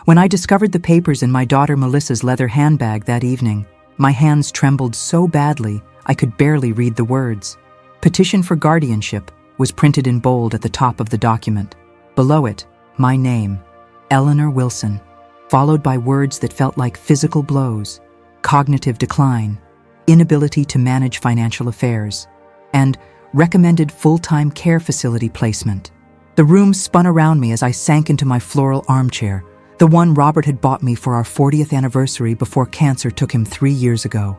When I discovered the papers in my daughter Melissa's leather handbag that evening, my hands trembled so badly I could barely read the words. Petition for guardianship was printed in bold at the top of the document. Below it, my name, Eleanor Wilson, followed by words that felt like physical blows, cognitive decline, inability to manage financial affairs, and recommended full-time care facility placement. The room spun around me as I sank into my floral armchair, the one Robert had bought me for our 40th anniversary before cancer took him 3 years ago.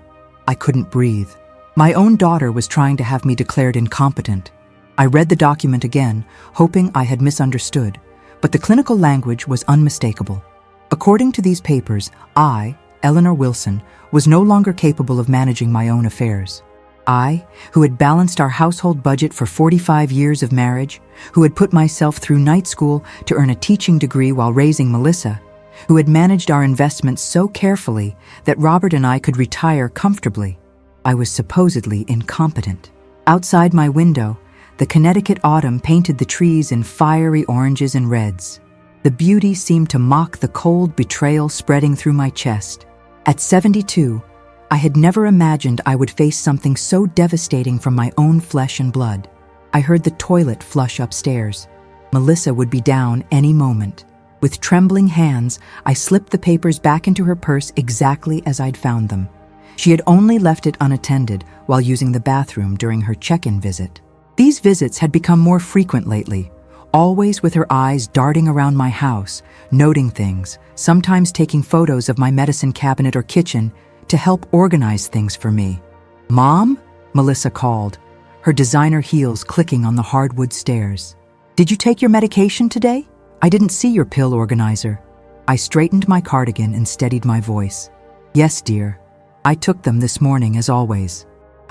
I couldn't breathe. My own daughter was trying to have me declared incompetent. I read the document again, hoping I had misunderstood, but the clinical language was unmistakable. According to these papers, I, Eleanor Wilson, was no longer capable of managing my own affairs. I, who had balanced our household budget for 45 years of marriage, who had put myself through night school to earn a teaching degree while raising Melissa, who had managed our investments so carefully that Robert and I could retire comfortably. I was supposedly incompetent. Outside my window, the Connecticut autumn painted the trees in fiery oranges and reds. The beauty seemed to mock the cold betrayal spreading through my chest. At 72, I had never imagined I would face something so devastating from my own flesh and blood. I heard the toilet flush upstairs. Melissa would be down any moment. With trembling hands, I slipped the papers back into her purse exactly as I'd found them. She had only left it unattended while using the bathroom during her check-in visit. These visits had become more frequent lately, always with her eyes darting around my house, noting things, sometimes taking photos of my medicine cabinet or kitchen to help organize things for me. "Mom?" Melissa called, her designer heels clicking on the hardwood stairs. "Did you take your medication today? I didn't see your pill organizer." I straightened my cardigan and steadied my voice. "Yes, dear. I took them this morning as always."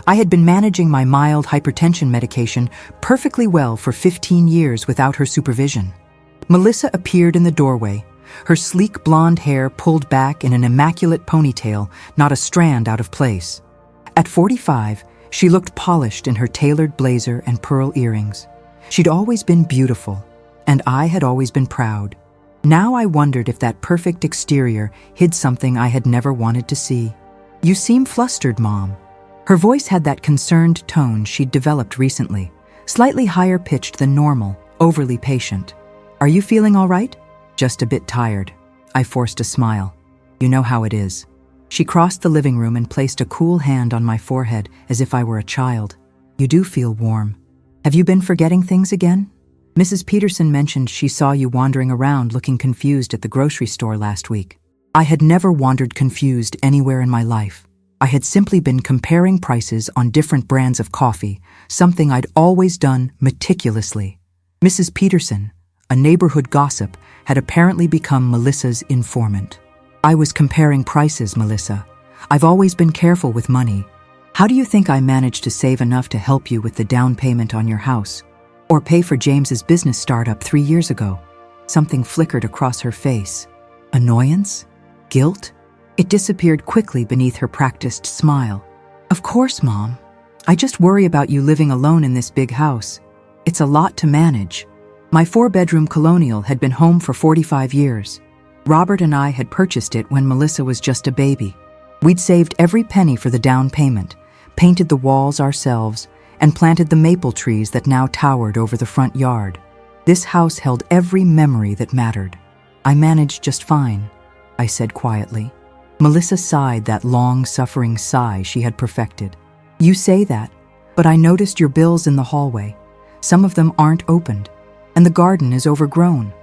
I had been managing my mild hypertension medication perfectly well for 15 years without her supervision. Melissa appeared in the doorway, her sleek blonde hair pulled back in an immaculate ponytail, not a strand out of place. At 45, she looked polished in her tailored blazer and pearl earrings. She'd always been beautiful, and I had always been proud. Now I wondered if that perfect exterior hid something I had never wanted to see. "You seem flustered, Mom." Her voice had that concerned tone she'd developed recently, slightly higher pitched than normal, overly patient. "Are you feeling all right?" "Just a bit tired." I forced a smile. "You know how it is." She crossed the living room and placed a cool hand on my forehead as if I were a child. "You do feel warm. Have you been forgetting things again? Mrs. Peterson mentioned she saw you wandering around looking confused at the grocery store last week." I had never wandered confused anywhere in my life. I had simply been comparing prices on different brands of coffee, something I'd always done meticulously. Mrs. Peterson, a neighborhood gossip, had apparently become Melissa's informant. "I was comparing prices, Melissa. I've always been careful with money. How do you think I managed to save enough to help you with the down payment on your house? Or pay for James's business startup 3 years ago?" Something flickered across her face. Annoyance? Guilt? It disappeared quickly beneath her practiced smile. "Of course, Mom. I just worry about you living alone in this big house. It's a lot to manage." My 4-bedroom colonial had been home for 45 years. Robert and I had purchased it when Melissa was just a baby. We'd saved every penny for the down payment, painted the walls ourselves, and planted the maple trees that now towered over the front yard. This house held every memory that mattered. "I managed just fine," I said quietly. Melissa sighed that long, suffering sigh she had perfected. "You say that, but I noticed your bills in the hallway. Some of them aren't opened, and the garden is overgrown.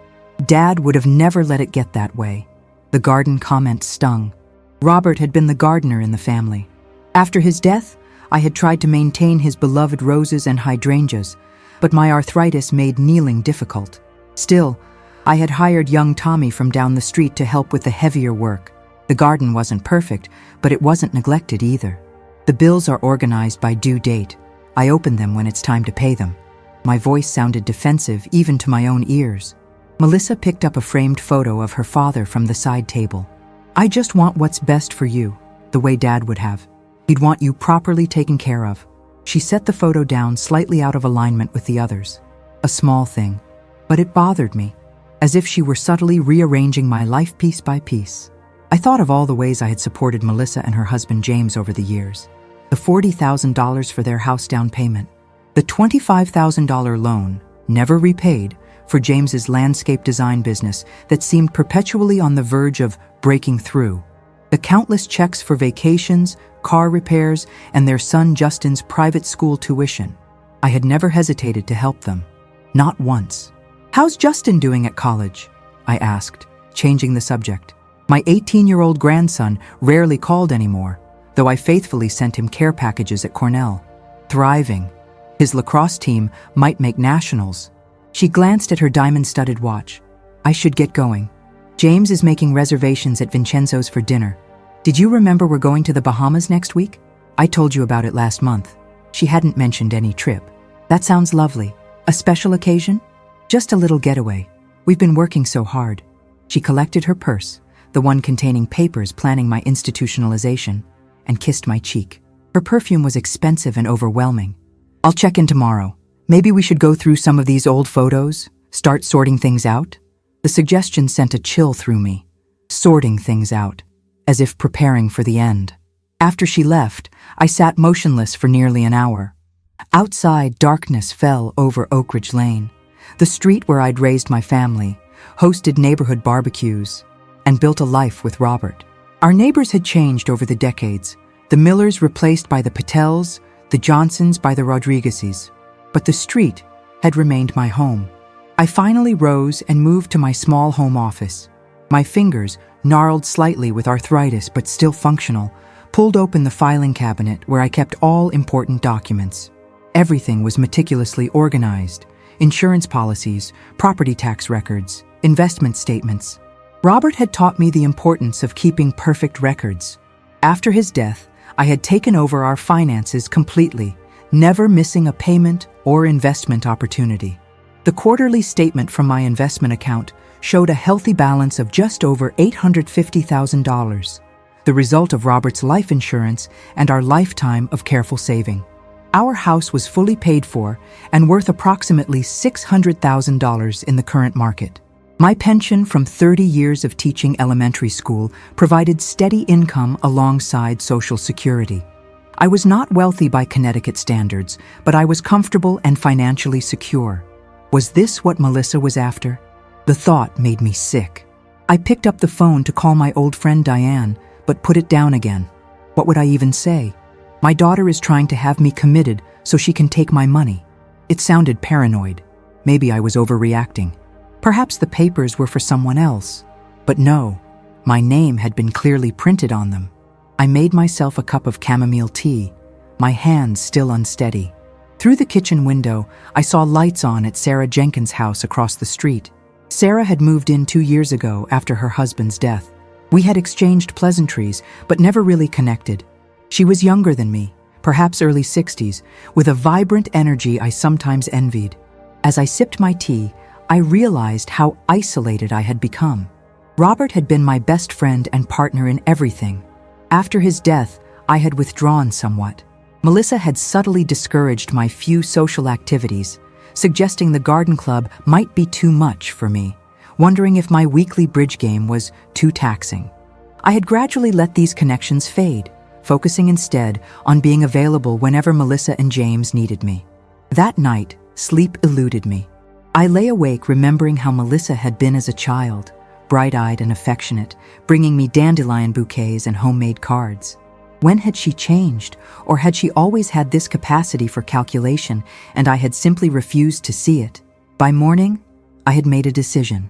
Dad would have never let it get that way." The garden comment stung. Robert had been the gardener in the family. After his death, I had tried to maintain his beloved roses and hydrangeas, but my arthritis made kneeling difficult. Still, I had hired young Tommy from down the street to help with the heavier work. The garden wasn't perfect, but it wasn't neglected either. "The bills are organized by due date. I open them when it's time to pay them." My voice sounded defensive even to my own ears. Melissa picked up a framed photo of her father from the side table. "I just want what's best for you, the way Dad would have. He'd want you properly taken care of." She set the photo down slightly out of alignment with the others. A small thing, but it bothered me. as if she were subtly rearranging my life piece by piece. I thought of all the ways I had supported Melissa and her husband James over the years. The $40,000 for their house down payment, the $25,000 loan, never repaid, for James's landscape design business that seemed perpetually on the verge of breaking through, the countless checks for vacations, car repairs, and their son Justin's private school tuition. I had never hesitated to help them. Not once. "How's Justin doing at college?" I asked, changing the subject. My 18-year-old grandson rarely called anymore, though I faithfully sent him care packages at Cornell. "Thriving. His lacrosse team might make nationals." She glanced at her diamond-studded watch. "I should get going. James is making reservations at Vincenzo's for dinner. Did you remember we're going to the Bahamas next week? I told you about it last month." She hadn't mentioned any trip. "That sounds lovely. A special occasion?" "Just a little getaway. We've been working so hard." She collected her purse, the one containing papers planning my institutionalization, and kissed my cheek. Her perfume was expensive and overwhelming. "I'll check in tomorrow. Maybe we should go through some of these old photos, start sorting things out?" The suggestion sent a chill through me. Sorting things out, as if preparing for the end. After she left, I sat motionless for nearly an hour. Outside, darkness fell over Oak Ridge Lane, the street where I'd raised my family, hosted neighborhood barbecues, and built a life with Robert. Our neighbors had changed over the decades, the Millers replaced by the Patels, the Johnsons by the Rodriguezes. But the street had remained my home. I finally rose and moved to my small home office. My fingers, gnarled slightly with arthritis but still functional, pulled open the filing cabinet where I kept all important documents. Everything was meticulously organized: insurance policies, property tax records, investment statements. Robert had taught me the importance of keeping perfect records. After his death, I had taken over our finances completely, never missing a payment or investment opportunity. The quarterly statement from my investment account showed a healthy balance of just over $850,000, the result of Robert's life insurance and our lifetime of careful saving. Our house was fully paid for and worth approximately $600,000 in the current market. My pension from 30 years of teaching elementary school provided steady income alongside Social Security. I was not wealthy by Connecticut standards, but I was comfortable and financially secure. Was this what Melissa was after? The thought made me sick. I picked up the phone to call my old friend Diane, but put it down again. What would I even say? My daughter is trying to have me committed so she can take my money. It sounded paranoid. Maybe I was overreacting. Perhaps the papers were for someone else. But no, my name had been clearly printed on them. I made myself a cup of chamomile tea, my hands still unsteady. Through the kitchen window, I saw lights on at Sarah Jenkins' house across the street. Sarah had moved in 2 years ago after her husband's death. We had exchanged pleasantries, but never really connected. She was younger than me, perhaps early 60s, with a vibrant energy I sometimes envied. As I sipped my tea, I realized how isolated I had become. Robert had been my best friend and partner in everything. After his death, I had withdrawn somewhat. Melissa had subtly discouraged my few social activities, suggesting the garden club might be too much for me, wondering if my weekly bridge game was too taxing. I had gradually let these connections fade, focusing instead on being available whenever Melissa and James needed me. That night, sleep eluded me. I lay awake remembering how Melissa had been as a child, bright-eyed and affectionate, bringing me dandelion bouquets and homemade cards. When had she changed, or had she always had this capacity for calculation and I had simply refused to see it? By morning, I had made a decision.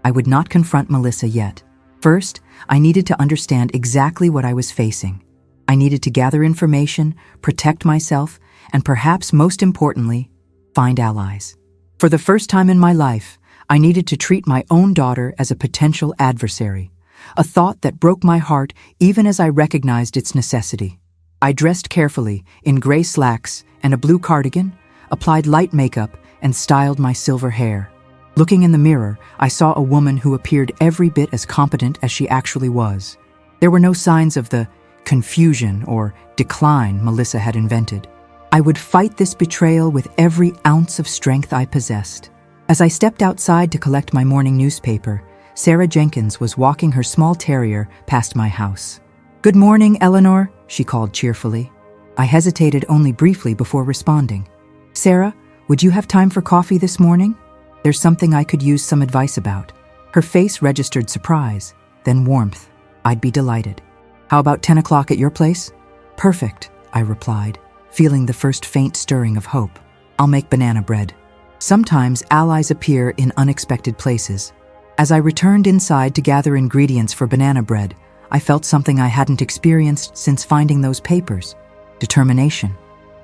I would not confront Melissa yet. First, I needed to understand exactly what I was facing. I needed to gather information, protect myself, and perhaps most importantly, find allies. For the first time in my life, I needed to treat my own daughter as a potential adversary, a thought that broke my heart even as I recognized its necessity. I dressed carefully in gray slacks and a blue cardigan, applied light makeup, and styled my silver hair. Looking in the mirror, I saw a woman who appeared every bit as competent as she actually was. There were no signs of the confusion or decline Melissa had invented. I would fight this betrayal with every ounce of strength I possessed. As I stepped outside to collect my morning newspaper, Sarah Jenkins was walking her small terrier past my house. "Good morning, Eleanor," she called cheerfully. I hesitated only briefly before responding. "Sarah, would you have time for coffee this morning? There's something I could use some advice about." Her face registered surprise, then warmth. "I'd be delighted. How about 10 o'clock at your place?" "Perfect," I replied, feeling the first faint stirring of hope. "I'll make banana bread." Sometimes allies appear in unexpected places. As I returned inside to gather ingredients for banana bread, I felt something I hadn't experienced since finding those papers: determination.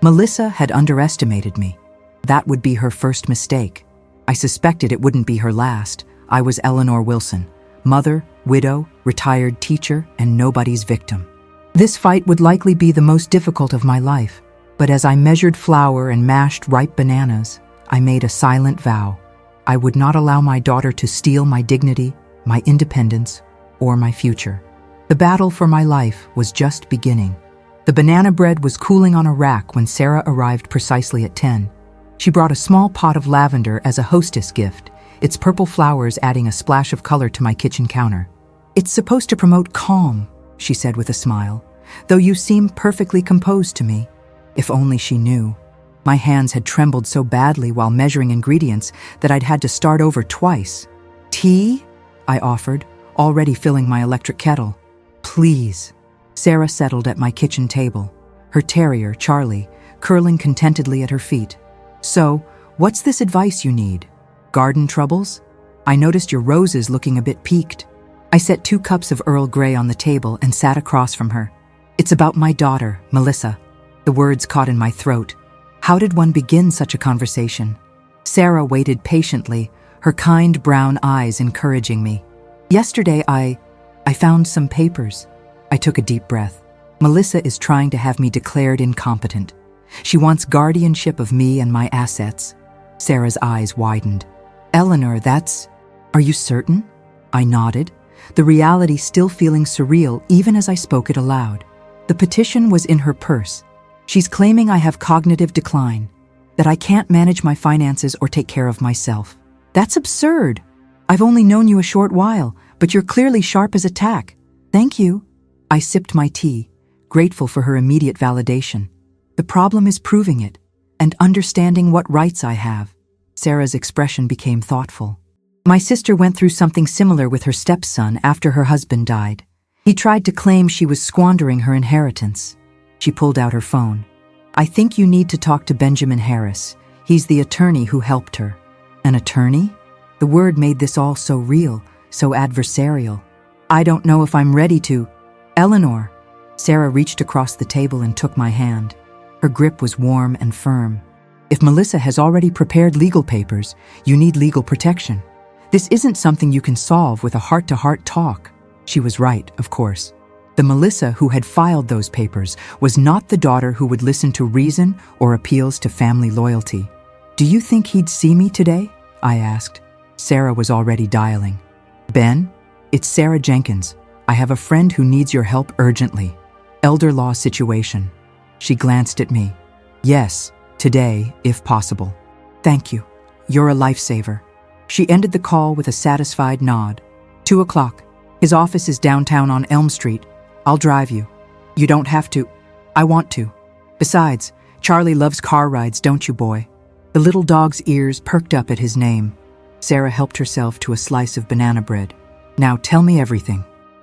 Melissa had underestimated me. That would be her first mistake. I suspected it wouldn't be her last. I was Eleanor Wilson, mother, widow, retired teacher, and nobody's victim. This fight would likely be the most difficult of my life, but as I measured flour and mashed ripe bananas, I made a silent vow. I would not allow my daughter to steal my dignity, my independence, or my future. The battle for my life was just beginning. The banana bread was cooling on a rack when Sarah arrived precisely at 10. She brought a small pot of lavender as a hostess gift, its purple flowers adding a splash of color to my kitchen counter. "It's supposed to promote calm," she said with a smile, "though you seem perfectly composed to me." If only she knew. My hands had trembled so badly while measuring ingredients that I'd had to start over twice. "Tea?" I offered, already filling my electric kettle. "Please." Sarah settled at my kitchen table, her terrier, Charlie, curling contentedly at her feet. "So, what's this advice you need? Garden troubles? I noticed your roses looking a bit peaked." I set 2 cups of Earl Grey on the table and sat across from her. "It's about my daughter, Melissa." The words caught in my throat. How did one begin such a conversation? Sarah waited patiently, her kind brown eyes encouraging me. "Yesterday I found some papers." I took a deep breath. "Melissa is trying to have me declared incompetent. She wants guardianship of me and my assets." Sarah's eyes widened. "Eleanor, Are you certain?" I nodded, the reality still feeling surreal even as I spoke it aloud. The petition was in her purse. She's claiming I have cognitive decline, that I can't manage my finances or take care of myself. That's absurd. I've only known you a short while, but you're clearly sharp as a tack. Thank you. I sipped my tea, grateful for her immediate validation. The problem is proving it, and understanding what rights I have. Sarah's expression became thoughtful. My sister went through something similar with her stepson after her husband died. He tried to claim she was squandering her inheritance. She pulled out her phone. "I think you need to talk to Benjamin Harris. He's the attorney who helped her." An attorney? The word made this all so real, so adversarial. "I don't know if I'm ready to." "Eleanor." Sarah reached across the table and took my hand. Her grip was warm and firm. "If Melissa has already prepared legal papers, you need legal protection. This isn't something you can solve with a heart-to-heart talk." She was right, of course. The Melissa who had filed those papers was not the daughter who would listen to reason or appeals to family loyalty. "Do you think he'd see me today?" I asked. Sarah was already dialing. "Ben, it's Sarah Jenkins. I have a friend who needs your help urgently. Elder law situation." She glanced at me. "Yes, today, if possible." "Thank you. You're a lifesaver." She ended the call with a satisfied nod. 2 o'clock. His office is downtown on Elm Street. I'll drive you. "You don't have to." "I want to. Besides, Charlie loves car rides, don't you, boy?" The little dog's ears perked up at his name. Sarah helped herself to a slice of banana bread. "Now tell me everything.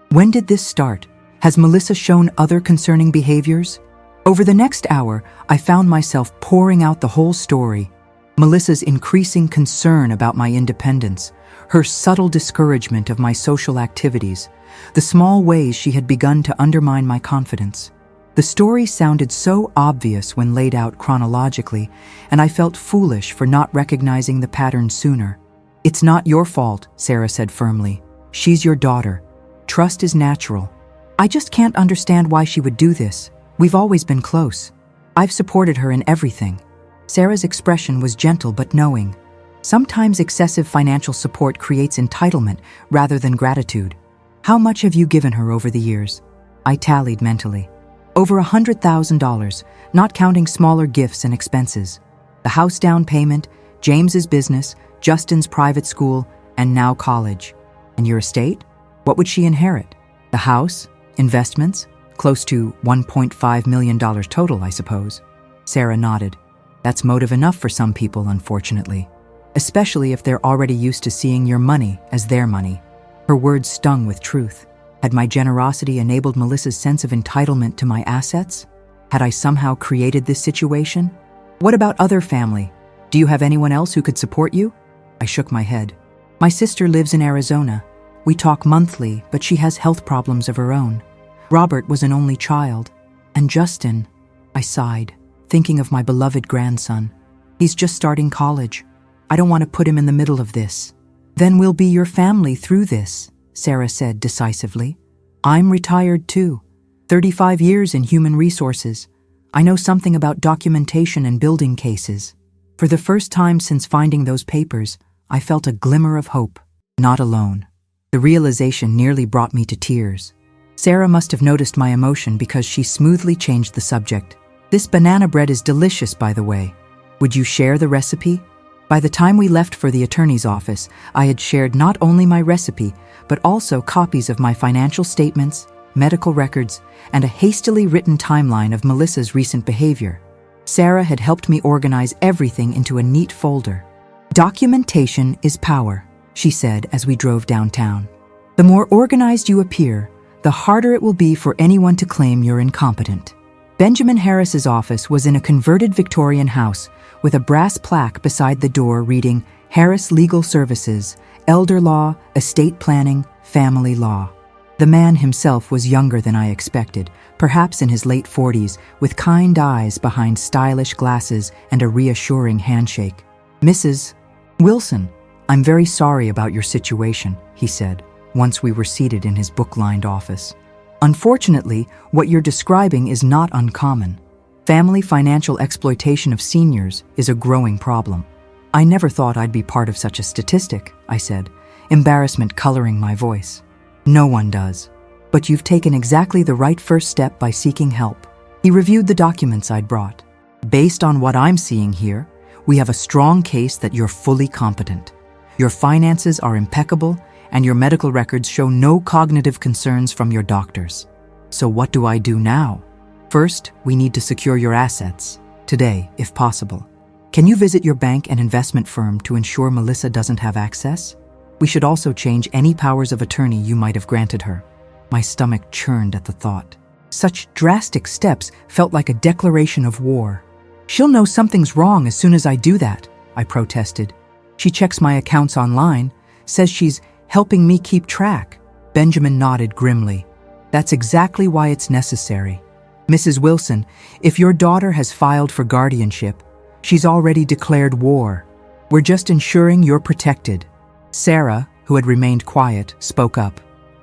When did this start? Has Melissa shown other concerning behaviors?" Over the next hour, I found myself pouring out the whole story. Melissa's increasing concern about my independence, her subtle discouragement of my social activities, the small ways she had begun to undermine my confidence. The story sounded so obvious when laid out chronologically, and I felt foolish for not recognizing the pattern sooner. "It's not your fault," Sarah said firmly. "She's your daughter. Trust is natural. I just can't understand why she would do this. We've always been close. I've supported her in everything." Sarah's expression was gentle but knowing. Sometimes excessive financial support creates entitlement rather than gratitude. "How much have you given her over the years?" I tallied mentally. "Over $100,000, not counting smaller gifts and expenses. The house down payment, James's business, Justin's private school, and now college. And your estate? What would she inherit? The house? Investments? Close to $1.5 million total, I suppose. Sarah nodded. That's motive enough for some people, unfortunately. Especially if they're already used to seeing your money as their money. Her words stung with truth. Had my generosity enabled Melissa's sense of entitlement to my assets? Had I somehow created this situation? What about other family? Do you have anyone else who could support you? I shook my head. My sister lives in Arizona. We talk monthly, but she has health problems of her own. Robert was an only child. And Justin, I sighed, thinking of my beloved grandson. He's just starting college. I don't want to put him in the middle of this. Then we'll be your family through this, Sarah said decisively. I'm retired too. 35 years in human resources. I know something about documentation and building cases. For the first time since finding those papers, I felt a glimmer of hope. Not alone. The realization nearly brought me to tears. Sarah must have noticed my emotion because she smoothly changed the subject. This banana bread is delicious, by the way. Would you share the recipe? By the time we left for the attorney's office, I had shared not only my recipe, but also copies of my financial statements, medical records, and a hastily written timeline of Melissa's recent behavior. Sarah had helped me organize everything into a neat folder. Documentation is power, she said as we drove downtown. The more organized you appear, the harder it will be for anyone to claim you're incompetent. Benjamin Harris's office was in a converted Victorian house with a brass plaque beside the door reading Harris Legal Services, Elder Law, Estate Planning, Family Law. The man himself was younger than I expected, perhaps in his late 40s, with kind eyes behind stylish glasses and a reassuring handshake. Mrs. Wilson, I'm very sorry about your situation, he said, once we were seated in his book-lined office. Unfortunately, what you're describing is not uncommon. Family financial exploitation of seniors is a growing problem. I never thought I'd be part of such a statistic, I said, embarrassment coloring my voice. No one does. But you've taken exactly the right first step by seeking help. He reviewed the documents I'd brought. Based on what I'm seeing here, we have a strong case that you're fully competent. Your finances are impeccable, and your medical records show no cognitive concerns from your doctors. So what do I do now? First, we need to secure your assets. Today, if possible. Can you visit your bank and investment firm to ensure Melissa doesn't have access? We should also change any powers of attorney you might have granted her. My stomach churned at the thought. Such drastic steps felt like a declaration of war. She'll know something's wrong as soon as I do that, I protested. She checks my accounts online, says she's helping me keep track. Benjamin nodded grimly. That's exactly why it's necessary. Mrs. Wilson, if your daughter has filed for guardianship, she's already declared war. We're just ensuring you're protected. Sarah, who had remained quiet, spoke up.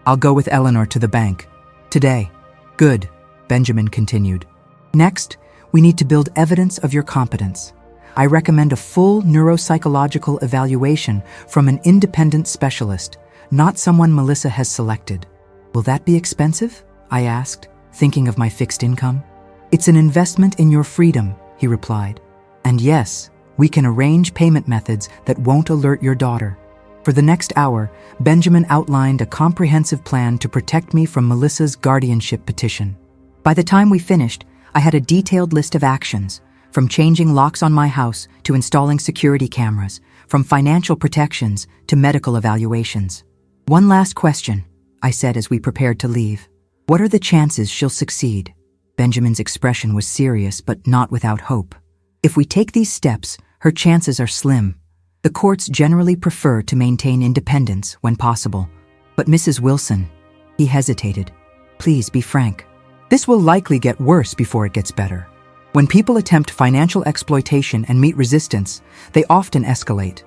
I'll go with Eleanor to the bank. Today. Good, Benjamin continued. Next, we need to build evidence of your competence. I recommend a full neuropsychological evaluation from an independent specialist, not someone Melissa has selected. Will that be expensive? I asked, thinking of my fixed income. It's an investment in your freedom, he replied. And yes, we can arrange payment methods that won't alert your daughter. For the next hour, Benjamin outlined a comprehensive plan to protect me from Melissa's guardianship petition. By the time we finished, I had a detailed list of actions, from changing locks on my house to installing security cameras, from financial protections to medical evaluations. One last question, I said as we prepared to leave. What are the chances she'll succeed? Benjamin's expression was serious but not without hope. If we take these steps, her chances are slim. The courts generally prefer to maintain independence when possible. But Mrs. Wilson, he hesitated. Please be frank. This will likely get worse before it gets better. When people attempt financial exploitation and meet resistance, they often escalate.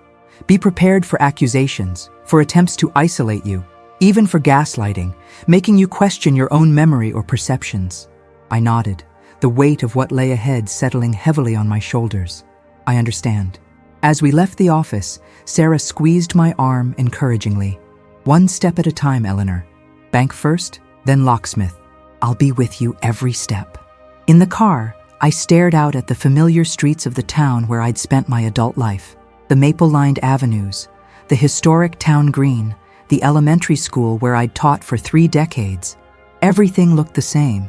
Be prepared for accusations, for attempts to isolate you, even for gaslighting, making you question your own memory or perceptions. I nodded, the weight of what lay ahead settling heavily on my shoulders. I understand. As we left the office, Sarah squeezed my arm encouragingly. One step at a time, Eleanor. Bank first, then locksmith. I'll be with you every step. In the car, I stared out at the familiar streets of the town where I'd spent my adult life. The maple-lined avenues, the historic town green, the elementary school where I'd taught for 3 decades. Everything looked the same,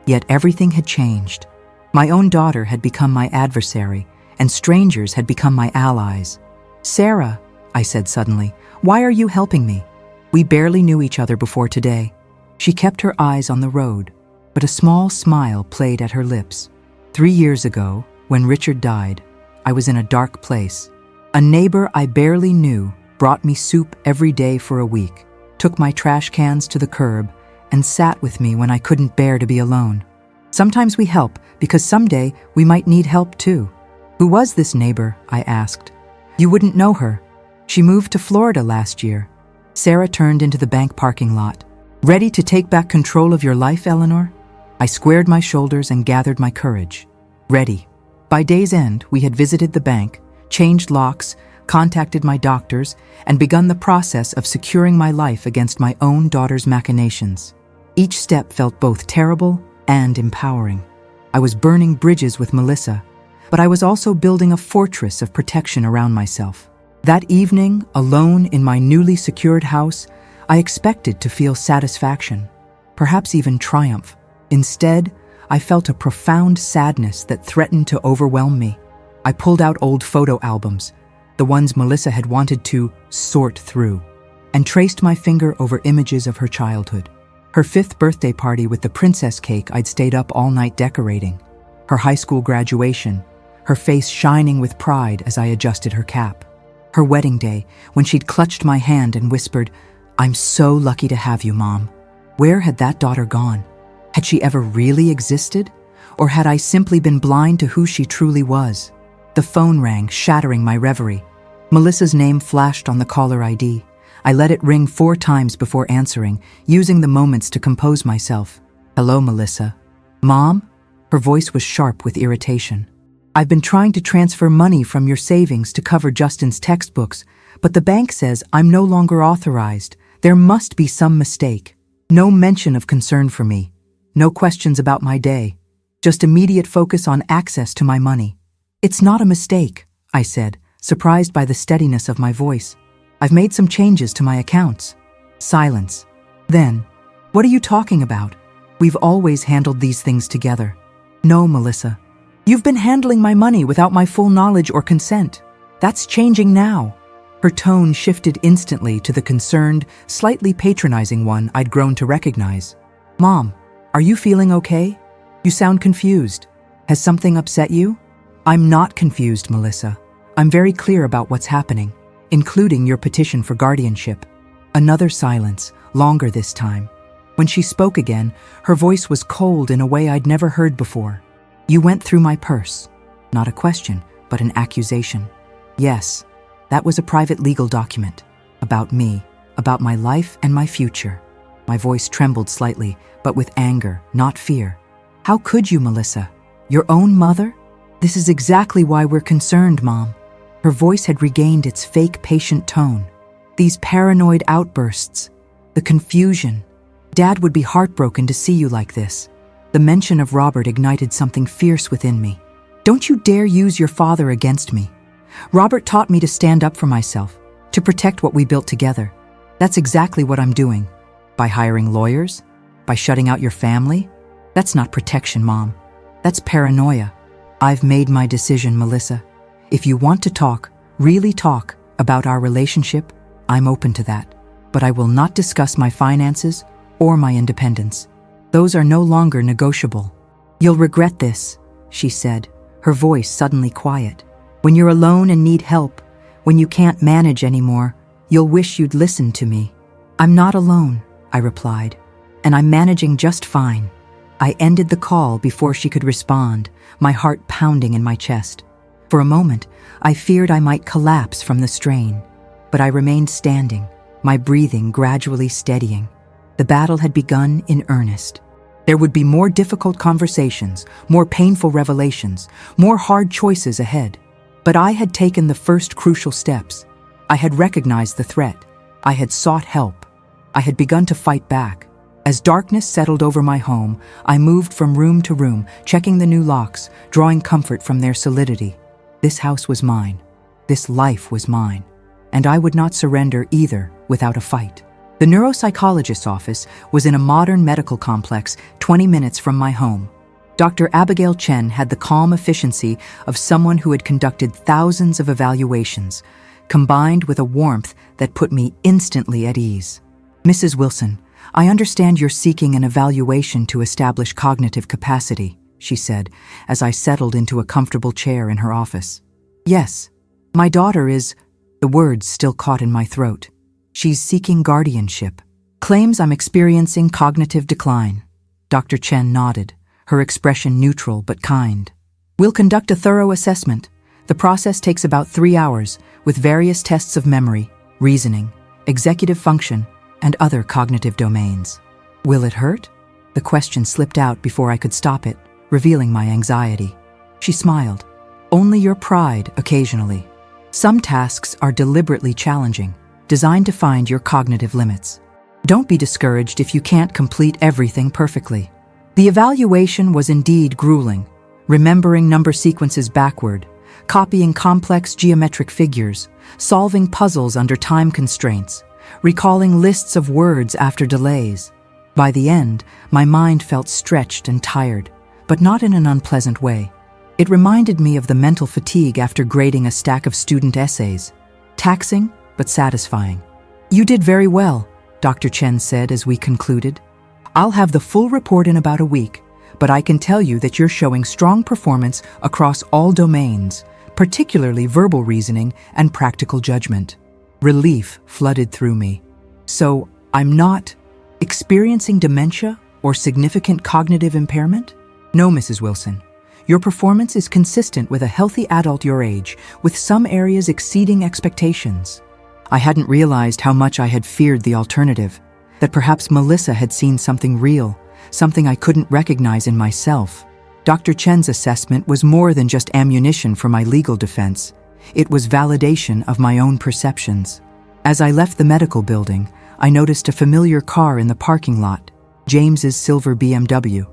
yet everything had changed. My own daughter had become my adversary, and strangers had become my allies. "Sarah," I said suddenly, "why are you helping me?" We barely knew each other before today. She kept her eyes on the road, but a small smile played at her lips. 3 years ago, when Richard died, I was in a dark place. A neighbor I barely knew brought me soup every day for a week, took my trash cans to the curb, and sat with me when I couldn't bear to be alone. Sometimes we help because someday we might need help too. "Who was this neighbor?" I asked. "You wouldn't know her. She moved to Florida last year." Sarah turned into the bank parking lot. "Ready to take back control of your life, Eleanor?" I squared my shoulders and gathered my courage. Ready. By day's end, we had visited the bank, changed locks, contacted my doctors, and begun the process of securing my life against my own daughter's machinations. Each step felt both terrible and empowering. I was burning bridges with Melissa, but I was also building a fortress of protection around myself. That evening, alone in my newly secured house, I expected to feel satisfaction, perhaps even triumph. Instead, I felt a profound sadness that threatened to overwhelm me. I pulled out old photo albums, the ones Melissa had wanted to sort through, and traced my finger over images of her childhood. Her 5th birthday party with the princess cake I'd stayed up all night decorating, her high school graduation, her face shining with pride as I adjusted her cap, her wedding day when she'd clutched my hand and whispered, "I'm so lucky to have you, Mom." Where had that daughter gone? Had she ever really existed? Or had I simply been blind to who she truly was? The phone rang, shattering my reverie. Melissa's name flashed on the caller ID. I let it ring 4 times before answering, using the moments to compose myself. "Hello, Melissa." "Mom?" Her voice was sharp with irritation. "I've been trying to transfer money from your savings to cover Justin's textbooks, but the bank says I'm no longer authorized. There must be some mistake." No mention of concern for me. No questions about my day. Just immediate focus on access to my money. "It's not a mistake," I said, surprised by the steadiness of my voice. "I've made some changes to my accounts." Silence. Then, "What are you talking about? We've always handled these things together." "No, Melissa. You've been handling my money without my full knowledge or consent. That's changing now." Her tone shifted instantly to the concerned, slightly patronizing one I'd grown to recognize. "Mom, are you feeling okay? You sound confused. Has something upset you?" "I'm not confused, Melissa. I'm very clear about what's happening, including your petition for guardianship." Another silence, longer this time. When she spoke again, her voice was cold in a way I'd never heard before. "You went through my purse." Not a question, but an accusation. "Yes, that was a private legal document. About me, about my life and my future." My voice trembled slightly, but with anger, not fear. "How could you, Melissa? Your own mother? This is exactly why we're concerned, Mom." Her voice had regained its fake patient tone. "These paranoid outbursts, the confusion. Dad would be heartbroken to see you like this." The mention of Robert ignited something fierce within me. "Don't you dare use your father against me. Robert taught me to stand up for myself, to protect what we built together. That's exactly what I'm doing. By hiring lawyers? By shutting out your family? That's not protection, Mom. That's paranoia. I've made my decision, Melissa. If you want to talk, really talk, about our relationship, I'm open to that. But I will not discuss my finances or my independence. Those are no longer negotiable." "You'll regret this," she said, her voice suddenly quiet. "When you're alone and need help, when you can't manage anymore, you'll wish you'd listened to me." "I'm not alone," I replied, "and I'm managing just fine." I ended the call before she could respond, my heart pounding in my chest. For a moment, I feared I might collapse from the strain, but I remained standing, my breathing gradually steadying. The battle had begun in earnest. There would be more difficult conversations, more painful revelations, more hard choices ahead. But I had taken the first crucial steps. I had recognized the threat. I had sought help. I had begun to fight back. As darkness settled over my home, I moved from room to room, checking the new locks, drawing comfort from their solidity. This house was mine. This life was mine, and I would not surrender either without a fight. The neuropsychologist's office was in a modern medical complex 20 minutes from my home. Dr. Abigail Chen had the calm efficiency of someone who had conducted thousands of evaluations, combined with a warmth that put me instantly at ease. "Mrs. Wilson, I understand you're seeking an evaluation to establish cognitive capacity," she said, as I settled into a comfortable chair in her office. "Yes, my daughter is—" the words still caught in my throat. "She's seeking guardianship. Claims I'm experiencing cognitive decline." Dr. Chen nodded, her expression neutral but kind. "We'll conduct a thorough assessment. The process takes about 3 hours, with various tests of memory, reasoning, executive function, and other cognitive domains." "Will it hurt?" The question slipped out before I could stop it, revealing my anxiety. She smiled. "Only your pride, occasionally. Some tasks are deliberately challenging, designed to find your cognitive limits. Don't be discouraged if you can't complete everything perfectly." The evaluation was indeed grueling, remembering number sequences backward, copying complex geometric figures, solving puzzles under time constraints, recalling lists of words after delays. By the end, my mind felt stretched and tired, but not in an unpleasant way. It reminded me of the mental fatigue after grading a stack of student essays. Taxing, but satisfying. "You did very well," Dr. Chen said as we concluded. "I'll have the full report in about a week, but I can tell you that you're showing strong performance across all domains, particularly verbal reasoning and practical judgment." Relief flooded through me. "So, I'm not experiencing dementia or significant cognitive impairment?" "No, Mrs. Wilson. Your performance is consistent with a healthy adult your age, with some areas exceeding expectations." I hadn't realized how much I had feared the alternative, that perhaps Melissa had seen something real, something I couldn't recognize in myself. Dr. Chen's assessment was more than just ammunition for my legal defense. It was validation of my own perceptions. As I left the medical building, I noticed a familiar car in the parking lot, James's silver BMW.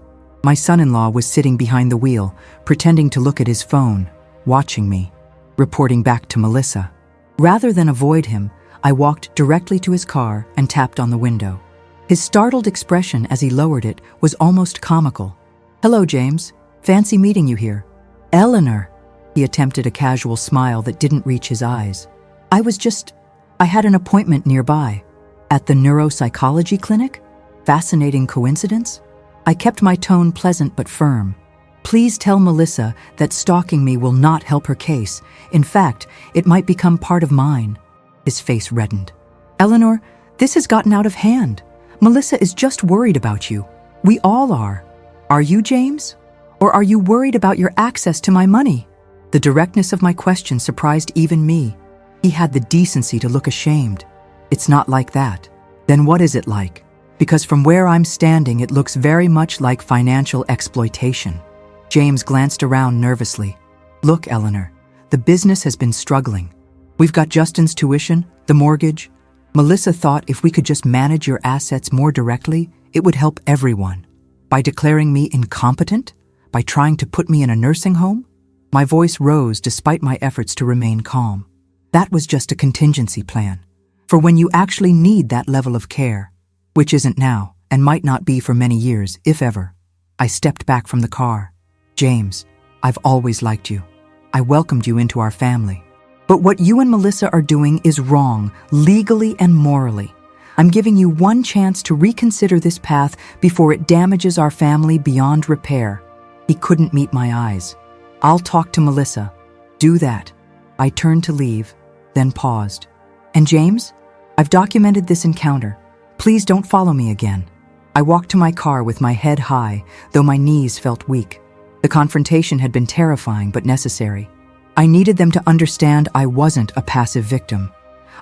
My son-in-law was sitting behind the wheel, pretending to look at his phone, watching me, reporting back to Melissa. Rather than avoid him, I walked directly to his car and tapped on the window. His startled expression as he lowered it was almost comical. "Hello, James. Fancy meeting you here." "Eleanor." He attempted a casual smile that didn't reach his eyes. I had an appointment nearby." "At the neuropsychology clinic? Fascinating coincidence?" I kept my tone pleasant but firm. "Please tell Melissa that stalking me will not help her case. In fact, it might become part of mine." His face reddened. "Eleanor, this has gotten out of hand. Melissa is just worried about you. We all are. Are you, James? Or are you worried about your access to my money?" The directness of my question surprised even me. He had the decency to look ashamed. "It's not like that." "Then what is it like? Because from where I'm standing, it looks very much like financial exploitation." James glanced around nervously. "Look, Eleanor, the business has been struggling. We've got Justin's tuition, the mortgage. Melissa thought if we could just manage your assets more directly, it would help everyone. By declaring me incompetent? By trying to put me in a nursing home?" My voice rose despite my efforts to remain calm. "That was just a contingency plan, for when you actually need that level of care, which isn't now and might not be for many years, if ever." I stepped back from the car. "James, I've always liked you. I welcomed you into our family. But what you and Melissa are doing is wrong, legally and morally. I'm giving you one chance to reconsider this path before it damages our family beyond repair." He couldn't meet my eyes. "I'll talk to Melissa." "Do that." I turned to leave, then paused. "And James, I've documented this encounter. Please don't follow me again." I walked to my car with my head high, though my knees felt weak. The confrontation had been terrifying but necessary. I needed them to understand I wasn't a passive victim.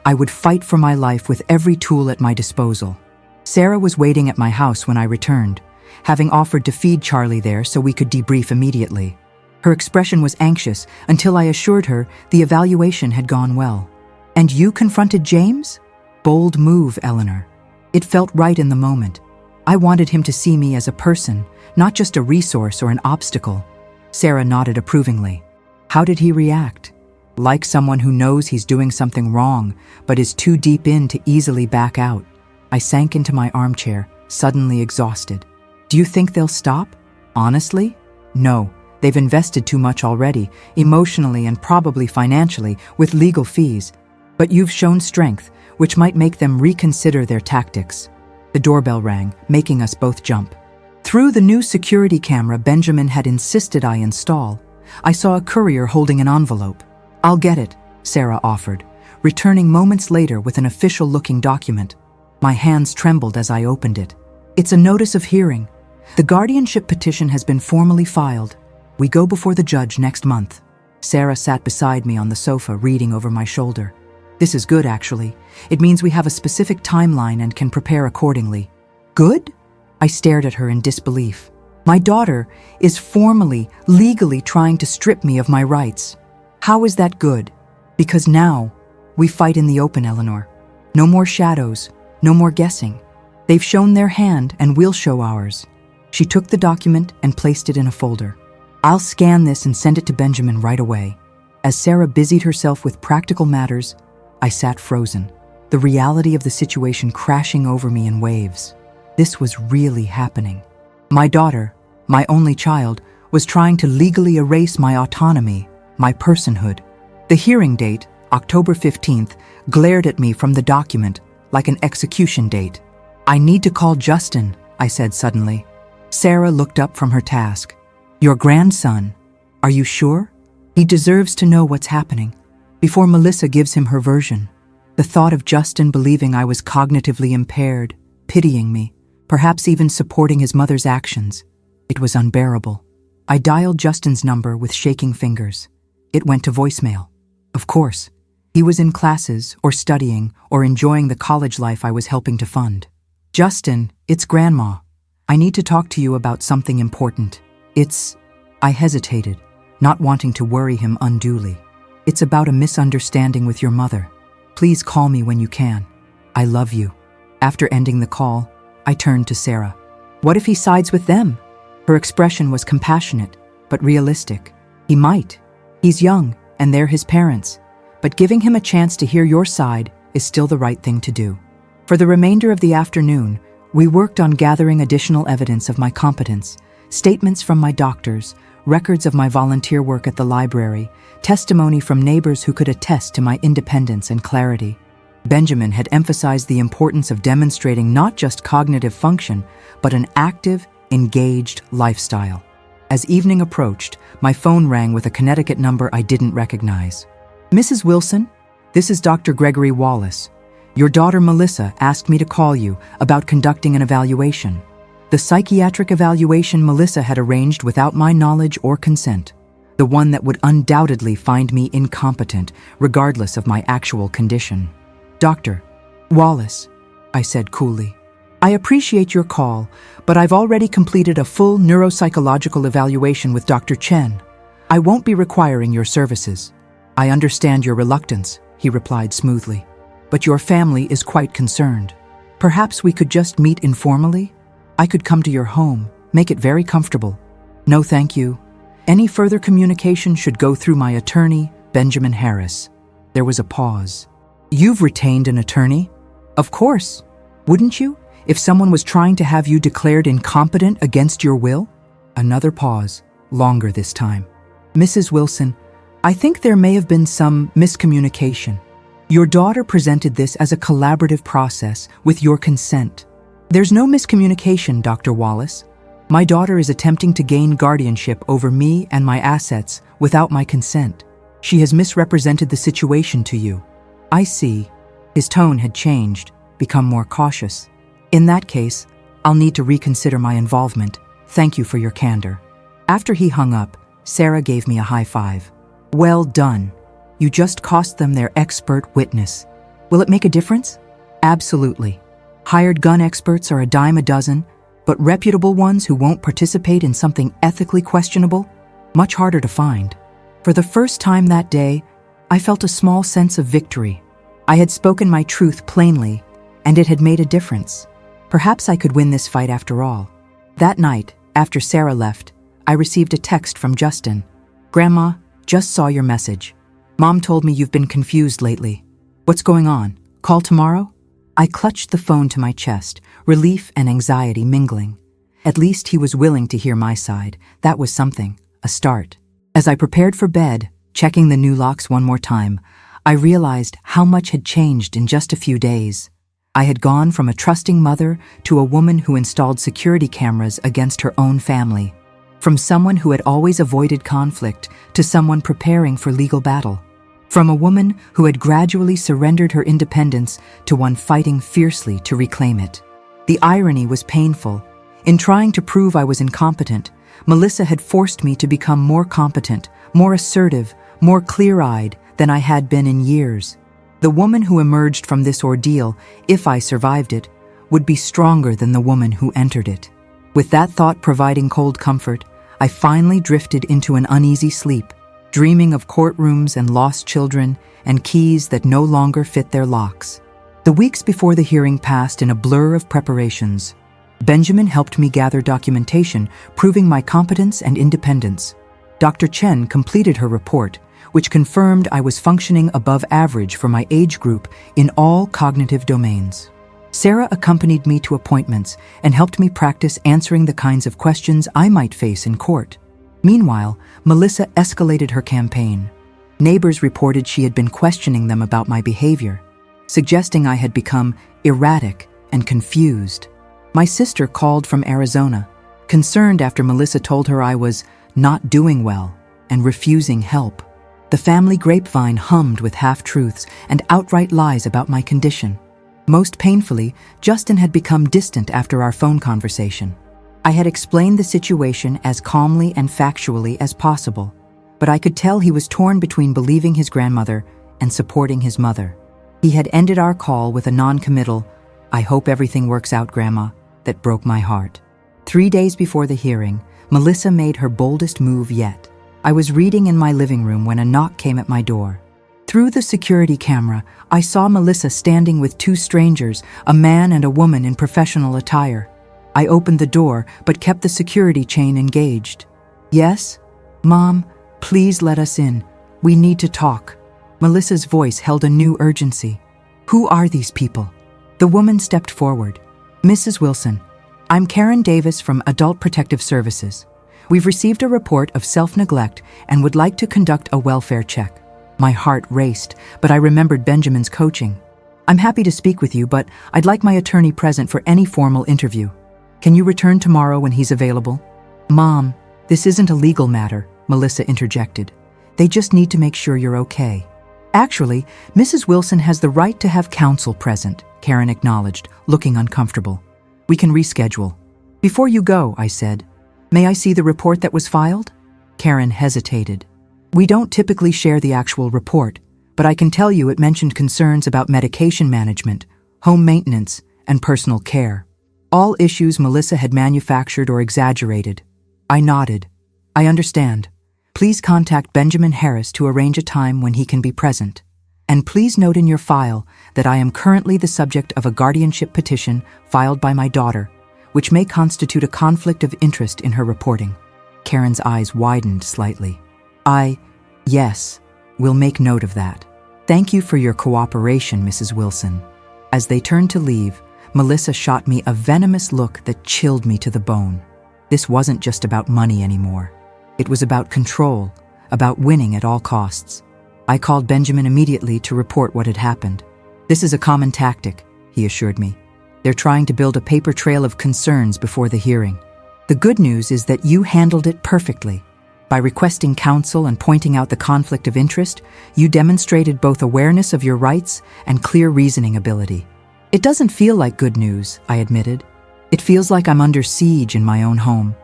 I would fight for my life with every tool at my disposal. Sarah was waiting at my house when I returned, having offered to feed Charlie there so we could debrief immediately. Her expression was anxious until I assured her the evaluation had gone well. "And you confronted James?" "Bold move, Eleanor. It felt right in the moment. I wanted him to see me as a person, not just a resource or an obstacle." Sarah nodded approvingly. "How did he react?" like someone who knows he's doing something wrong, but is too deep in to easily back out. I sank into my armchair, suddenly exhausted. Do you think they'll stop? Honestly? No, they've invested too much already, emotionally and probably financially, with legal fees. But you've shown strength, which might make them reconsider their tactics. The doorbell rang, making us both jump. Through the new security camera Benjamin had insisted I install, I saw a courier holding an envelope. I'll get it, Sarah offered, returning moments later with an official-looking document. My hands trembled as I opened it. It's a notice of hearing. The guardianship petition has been formally filed. We go before the judge next month. Sarah sat beside me on the sofa, reading over my shoulder. This is good, actually. It means we have a specific timeline and can prepare accordingly. Good? I stared at her in disbelief. My daughter is formally, legally trying to strip me of my rights. How is that good? Because now, we fight in the open, Eleanor. No more shadows, no more guessing. They've shown their hand and we'll show ours. She took the document and placed it in a folder. I'll scan this and send it to Benjamin right away. As Sarah busied herself with practical matters, I sat frozen, the reality of the situation crashing over me in waves. This was really happening. My daughter, my only child, was trying to legally erase my autonomy, my personhood. The hearing date, October 15th, glared at me from the document like an execution date. I need to call Justin, I said suddenly. Sarah looked up from her task. Your grandson, are you sure? He deserves to know what's happening. Before Melissa gives him her version, the thought of Justin believing I was cognitively impaired, pitying me, perhaps even supporting his mother's actions, it was unbearable. I dialed Justin's number with shaking fingers. It went to voicemail. Of course, he was in classes or studying or enjoying the college life I was helping to fund. Justin, it's Grandma. I need to talk to you about something important. I hesitated, not wanting to worry him unduly. It's about a misunderstanding with your mother. Please call me when you can. I love you. After ending the call, I turned to Sarah. What if he sides with them? Her expression was compassionate, but realistic. He might. He's young, and they're his parents. But giving him a chance to hear your side is still the right thing to do. For the remainder of the afternoon, we worked on gathering additional evidence of my competence, statements from my doctors, records of my volunteer work at the library, testimony from neighbors who could attest to my independence and clarity. Benjamin had emphasized the importance of demonstrating not just cognitive function, but an active, engaged lifestyle. As evening approached, my phone rang with a Connecticut number I didn't recognize. Mrs. Wilson, this is Dr. Gregory Wallace. Your daughter Melissa asked me to call you about conducting an evaluation. The psychiatric evaluation Melissa had arranged without my knowledge or consent. The one that would undoubtedly find me incompetent, regardless of my actual condition. Dr. Wallace, I said coolly. I appreciate your call, but I've already completed a full neuropsychological evaluation with Dr. Chen. I won't be requiring your services. I understand your reluctance, he replied smoothly. But your family is quite concerned. Perhaps we could just meet informally? I could come to your home, make it very comfortable. No, thank you. Any further communication should go through my attorney, Benjamin Harris. There was a pause. You've retained an attorney? Of course. Wouldn't you, if someone was trying to have you declared incompetent against your will? Another pause, longer this time. Mrs. Wilson, I think there may have been some miscommunication. Your daughter presented this as a collaborative process with your consent. There's no miscommunication, Dr. Wallace. My daughter is attempting to gain guardianship over me and my assets without my consent. She has misrepresented the situation to you. I see. His tone had changed, become more cautious. In that case, I'll need to reconsider my involvement. Thank you for your candor. After he hung up, Sarah gave me a high five. Well done. You just cost them their expert witness. Will it make a difference? Absolutely. Hired gun experts are a dime a dozen, but reputable ones who won't participate in something ethically questionable? Much harder to find. For the first time that day, I felt a small sense of victory. I had spoken my truth plainly, and it had made a difference. Perhaps I could win this fight after all. That night, after Sarah left, I received a text from Justin. Grandma, just saw your message. Mom told me you've been confused lately. What's going on? Call tomorrow? I clutched the phone to my chest, relief and anxiety mingling. At least he was willing to hear my side. That was something, a start. As I prepared for bed, checking the new locks one more time, I realized how much had changed in just a few days. I had gone from a trusting mother to a woman who installed security cameras against her own family. From someone who had always avoided conflict to someone preparing for legal battle. From a woman who had gradually surrendered her independence to one fighting fiercely to reclaim it. The irony was painful. In trying to prove I was incompetent, Melissa had forced me to become more competent, more assertive, more clear-eyed than I had been in years. The woman who emerged from this ordeal, if I survived it, would be stronger than the woman who entered it. With that thought providing cold comfort, I finally drifted into an uneasy sleep, dreaming of courtrooms and lost children and keys that no longer fit their locks. The weeks before the hearing passed in a blur of preparations. Benjamin helped me gather documentation proving my competence and independence. Dr. Chen completed her report, which confirmed I was functioning above average for my age group in all cognitive domains. Sarah accompanied me to appointments and helped me practice answering the kinds of questions I might face in court. Meanwhile, Melissa escalated her campaign. Neighbors reported she had been questioning them about my behavior, suggesting I had become erratic and confused. My sister called from Arizona, concerned after Melissa told her I was not doing well and refusing help. The family grapevine hummed with half-truths and outright lies about my condition. Most painfully, Justin had become distant after our phone conversation. I had explained the situation as calmly and factually as possible, but I could tell he was torn between believing his grandmother and supporting his mother. He had ended our call with a non-committal, "I hope everything works out, Grandma," that broke my heart. 3 days before the hearing, Melissa made her boldest move yet. I was reading in my living room when a knock came at my door. Through the security camera, I saw Melissa standing with 2 strangers, a man and a woman in professional attire. I opened the door, but kept the security chain engaged. "Yes? Mom, please let us in. We need to talk." Melissa's voice held a new urgency. "Who are these people?" The woman stepped forward. "Mrs. Wilson, I'm Karen Davis from Adult Protective Services. We've received a report of self-neglect and would like to conduct a welfare check." My heart raced, but I remembered Benjamin's coaching. "I'm happy to speak with you, but I'd like my attorney present for any formal interview. Can you return tomorrow when he's available?" "Mom, this isn't a legal matter," Melissa interjected. "They just need to make sure you're okay." "Actually, Mrs. Wilson has the right to have counsel present," Karen acknowledged, looking uncomfortable. "We can reschedule." "Before you go," I said, "may I see the report that was filed?" Karen hesitated. "We don't typically share the actual report, but I can tell you it mentioned concerns about medication management, home maintenance, and personal care. All issues Melissa had manufactured or exaggerated." I nodded. "I understand. Please contact Benjamin Harris to arrange a time when he can be present. And please note in your file that I am currently the subject of a guardianship petition filed by my daughter, which may constitute a conflict of interest in her reporting." Karen's eyes widened slightly. Yes, we'll make note of that. Thank you for your cooperation, Mrs. Wilson." As they turned to leave, Melissa shot me a venomous look that chilled me to the bone. This wasn't just about money anymore. It was about control, about winning at all costs. I called Benjamin immediately to report what had happened. "This is a common tactic," he assured me. "They're trying to build a paper trail of concerns before the hearing. The good news is that you handled it perfectly. By requesting counsel and pointing out the conflict of interest, you demonstrated both awareness of your rights and clear reasoning ability." "It doesn't feel like good news," I admitted. "It feels like I'm under siege in my own home."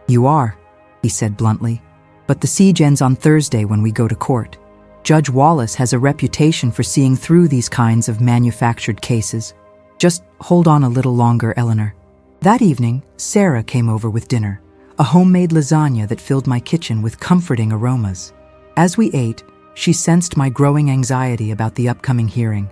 "You are," he said bluntly. "But the siege ends on Thursday when we go to court. Judge Wallace has a reputation for seeing through these kinds of manufactured cases. Just hold on a little longer, Eleanor." That evening, Sarah came over with dinner, a homemade lasagna that filled my kitchen with comforting aromas. As we ate, she sensed my growing anxiety about the upcoming hearing.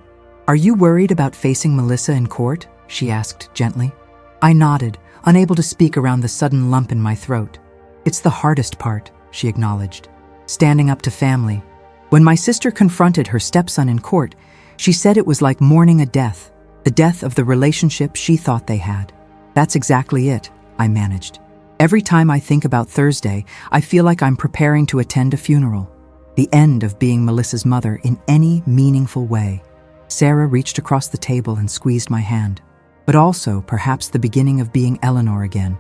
"Are you worried about facing Melissa in court?" she asked gently. I nodded, unable to speak around the sudden lump in my throat. "It's the hardest part," she acknowledged. "Standing up to family. When my sister confronted her stepson in court, she said it was like mourning a death, the death of the relationship she thought they had. That's exactly it, I managed. Every time I think about Thursday, I feel like I'm preparing to attend a funeral. The end of being Melissa's mother in any meaningful way. Sarah reached across the table and squeezed my hand. But also, perhaps the beginning of being Eleanor again.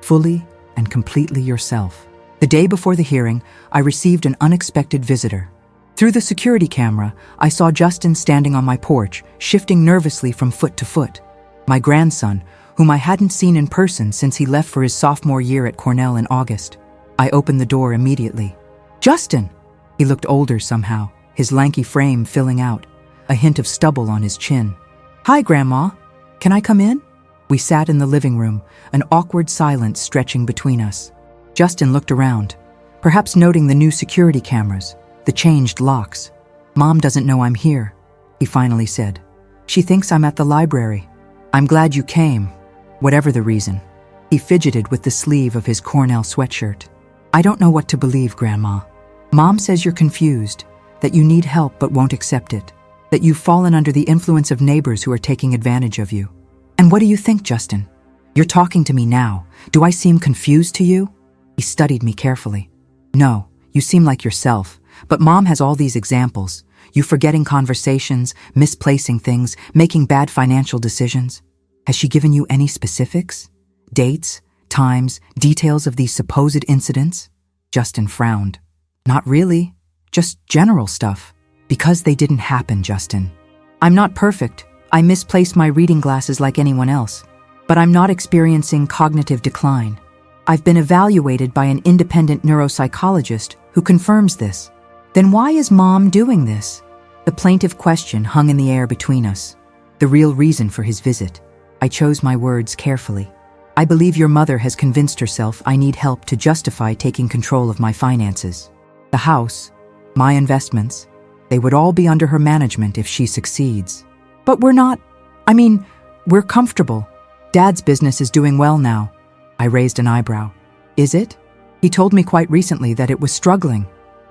Fully and completely yourself. The day before the hearing, I received an unexpected visitor. Through the security camera, I saw Justin standing on my porch, shifting nervously from foot to foot. My grandson, whom I hadn't seen in person since he left for his sophomore year at Cornell in August. I opened the door immediately. "Justin!" He looked older somehow, his lanky frame filling out, a hint of stubble on his chin. "Hi, Grandma. Can I come in?" We sat in the living room, an awkward silence stretching between us. Justin looked around, perhaps noting the new security cameras, the changed locks. "Mom doesn't know I'm here," he finally said. "She thinks I'm at the library. I'm glad you came, whatever the reason." He fidgeted with the sleeve of his Cornell sweatshirt. "I don't know what to believe, Grandma. Mom says you're confused, that you need help but won't accept it, that you've fallen under the influence of neighbors who are taking advantage of you. And what do you think, Justin? You're talking to me now. Do I seem confused to you?" He studied me carefully. "No, you seem like yourself, but Mom has all these examples. You forgetting conversations, misplacing things, making bad financial decisions. Has she given you any specifics? Dates, times, details of these supposed incidents?" Justin frowned. "Not really, just general stuff. Because they didn't happen, Justin. I'm not perfect. I misplace my reading glasses like anyone else. But I'm not experiencing cognitive decline. I've been evaluated by an independent neuropsychologist who confirms this. Then why is Mom doing this?" The plaintive question hung in the air between us. The real reason for his visit. I chose my words carefully. "I believe your mother has convinced herself I need help to justify taking control of my finances. The house, my investments, they would all be under her management if she succeeds. But we're not. We're comfortable. Dad's business is doing well now." I raised an eyebrow. "Is it?" He told me quite recently that it was struggling.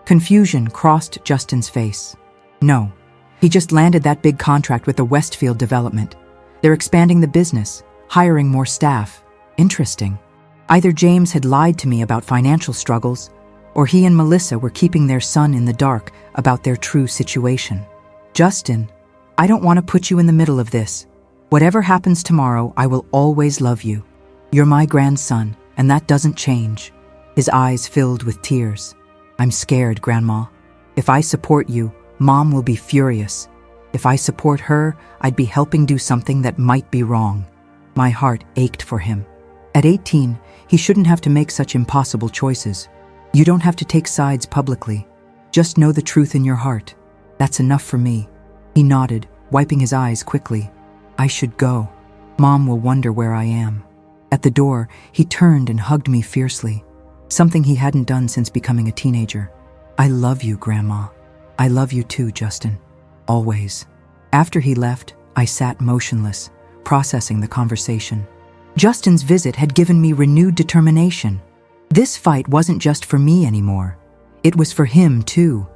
Confusion crossed Justin's face. "No, he just landed that big contract with the Westfield development. They're expanding the business, hiring more staff. Interesting. Either James had lied to me about financial struggles, or he and Melissa were keeping their son in the dark about their true situation. Justin, I don't want to put you in the middle of this. Whatever happens tomorrow, I will always love you. You're my grandson, and that doesn't change." His eyes filled with tears. "I'm scared, Grandma. If I support you, Mom will be furious. If I support her, I'd be helping do something that might be wrong." My heart ached for him. At 18, he shouldn't have to make such impossible choices. You don't have to take sides publicly. Just know the truth in your heart. That's enough for me. He nodded, wiping his eyes quickly. "I should go. Mom will wonder where I am." At the door, he turned and hugged me fiercely, something he hadn't done since becoming a teenager. "I love you, Grandma. I love you too, Justin. Always." After he left, I sat motionless, processing the conversation. Justin's visit had given me renewed determination. This fight wasn't just for me anymore. It was for him too.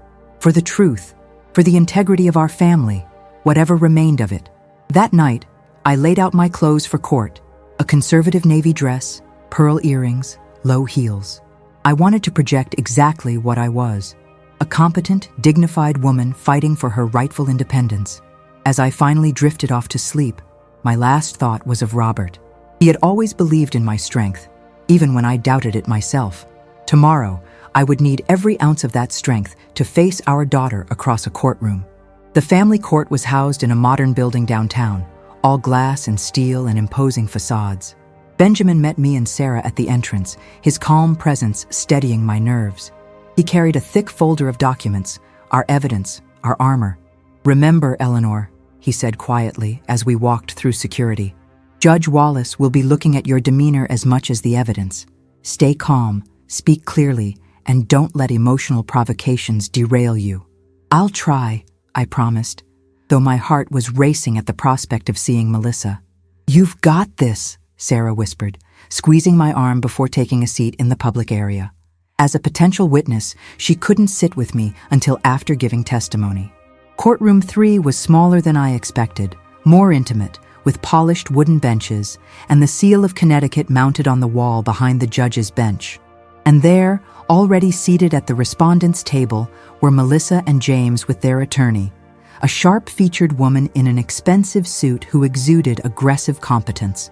For the truth, for the integrity of our family, whatever remained of it. That night, I laid out my clothes for court, a conservative navy dress, pearl earrings, low heels. I wanted to project exactly what I was, a competent, dignified woman fighting for her rightful independence. As I finally drifted off to sleep, my last thought was of Robert. He had always believed in my strength, even when I doubted it myself. Tomorrow, I would need every ounce of that strength to face our daughter across a courtroom. The family court was housed in a modern building downtown, all glass and steel and imposing facades. Benjamin met me and Sarah at the entrance, his calm presence steadying my nerves. He carried a thick folder of documents, our evidence, our armor. "Remember, Eleanor," he said quietly as we walked through security. "Judge Wallace will be looking at your demeanor as much as the evidence. Stay calm, speak clearly, and don't let emotional provocations derail you." "I'll try," I promised, though my heart was racing at the prospect of seeing Melissa. "You've got this," Sarah whispered, squeezing my arm before taking a seat in the public area. As a potential witness, she couldn't sit with me until after giving testimony. Courtroom 3 was smaller than I expected, more intimate, with polished wooden benches and the seal of Connecticut mounted on the wall behind the judge's bench. And there, already seated at the respondents' table, were Melissa and James with their attorney, a sharp-featured woman in an expensive suit who exuded aggressive competence.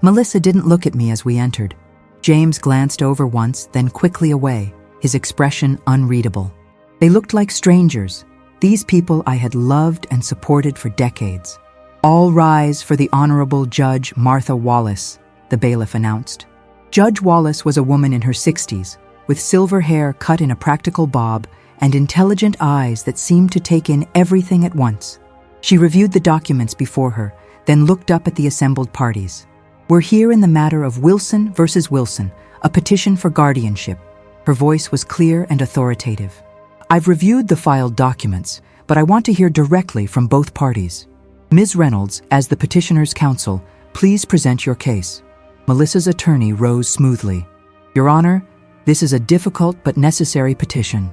Melissa didn't look at me as we entered. James glanced over once, then quickly away, his expression unreadable. They looked like strangers, these people I had loved and supported for decades. "All rise for the Honorable Judge Martha Wallace," the bailiff announced. Judge Wallace was a woman in her 60s, with silver hair cut in a practical bob and intelligent eyes that seemed to take in everything at once. She reviewed the documents before her, then looked up at the assembled parties. "We're here in the matter of Wilson versus Wilson, a petition for guardianship." Her voice was clear and authoritative. "I've reviewed the filed documents, but I want to hear directly from both parties. Ms. Reynolds, as the petitioner's counsel, please present your case." Melissa's attorney rose smoothly. "Your Honor, this is a difficult but necessary petition.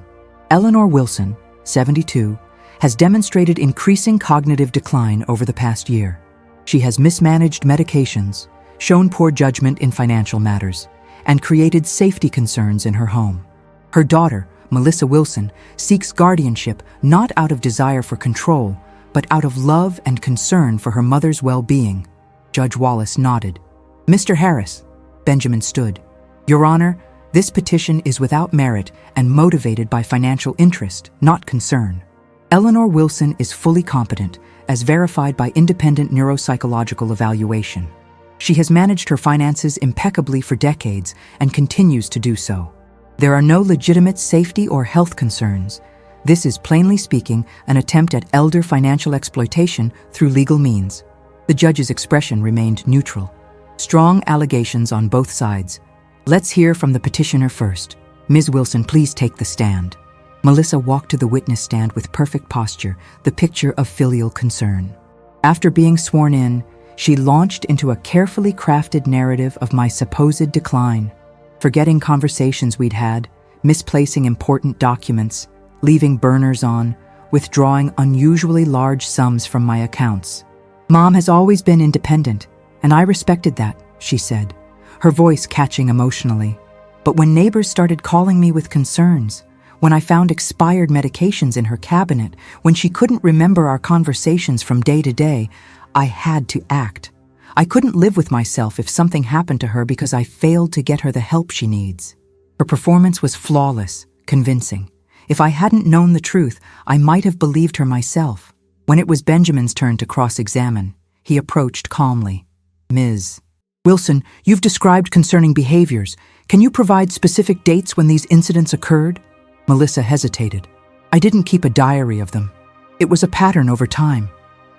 Eleanor Wilson, 72, has demonstrated increasing cognitive decline over the past year. She has mismanaged medications, shown poor judgment in financial matters, and created safety concerns in her home. Her daughter, Melissa Wilson, seeks guardianship not out of desire for control, but out of love and concern for her mother's well-being." Judge Wallace nodded. "Mr. Harris," Benjamin stood. "Your Honor, this petition is without merit and motivated by financial interest, not concern. Eleanor Wilson is fully competent, as verified by independent neuropsychological evaluation. She has managed her finances impeccably for decades and continues to do so. There are no legitimate safety or health concerns. This is, plainly speaking, an attempt at elder financial exploitation through legal means." The judge's expression remained neutral. Strong allegations on both sides. "Let's hear from the petitioner first. Ms. Wilson, please take the stand." Melissa walked to the witness stand with perfect posture, the picture of filial concern. After being sworn in, she launched into a carefully crafted narrative of my supposed decline, forgetting conversations we'd had, misplacing important documents, leaving burners on, withdrawing unusually large sums from my accounts. "Mom has always been independent, and I respected that," she said, her voice catching emotionally. "But when neighbors started calling me with concerns, when I found expired medications in her cabinet, when she couldn't remember our conversations from day to day, I had to act. I couldn't live with myself if something happened to her because I failed to get her the help she needs." Her performance was flawless, convincing. If I hadn't known the truth, I might have believed her myself. When it was Benjamin's turn to cross-examine, he approached calmly. "Ms. Wilson, you've described concerning behaviors. Can you provide specific dates when these incidents occurred?" Melissa hesitated. "I didn't keep a diary of them. It was a pattern over time."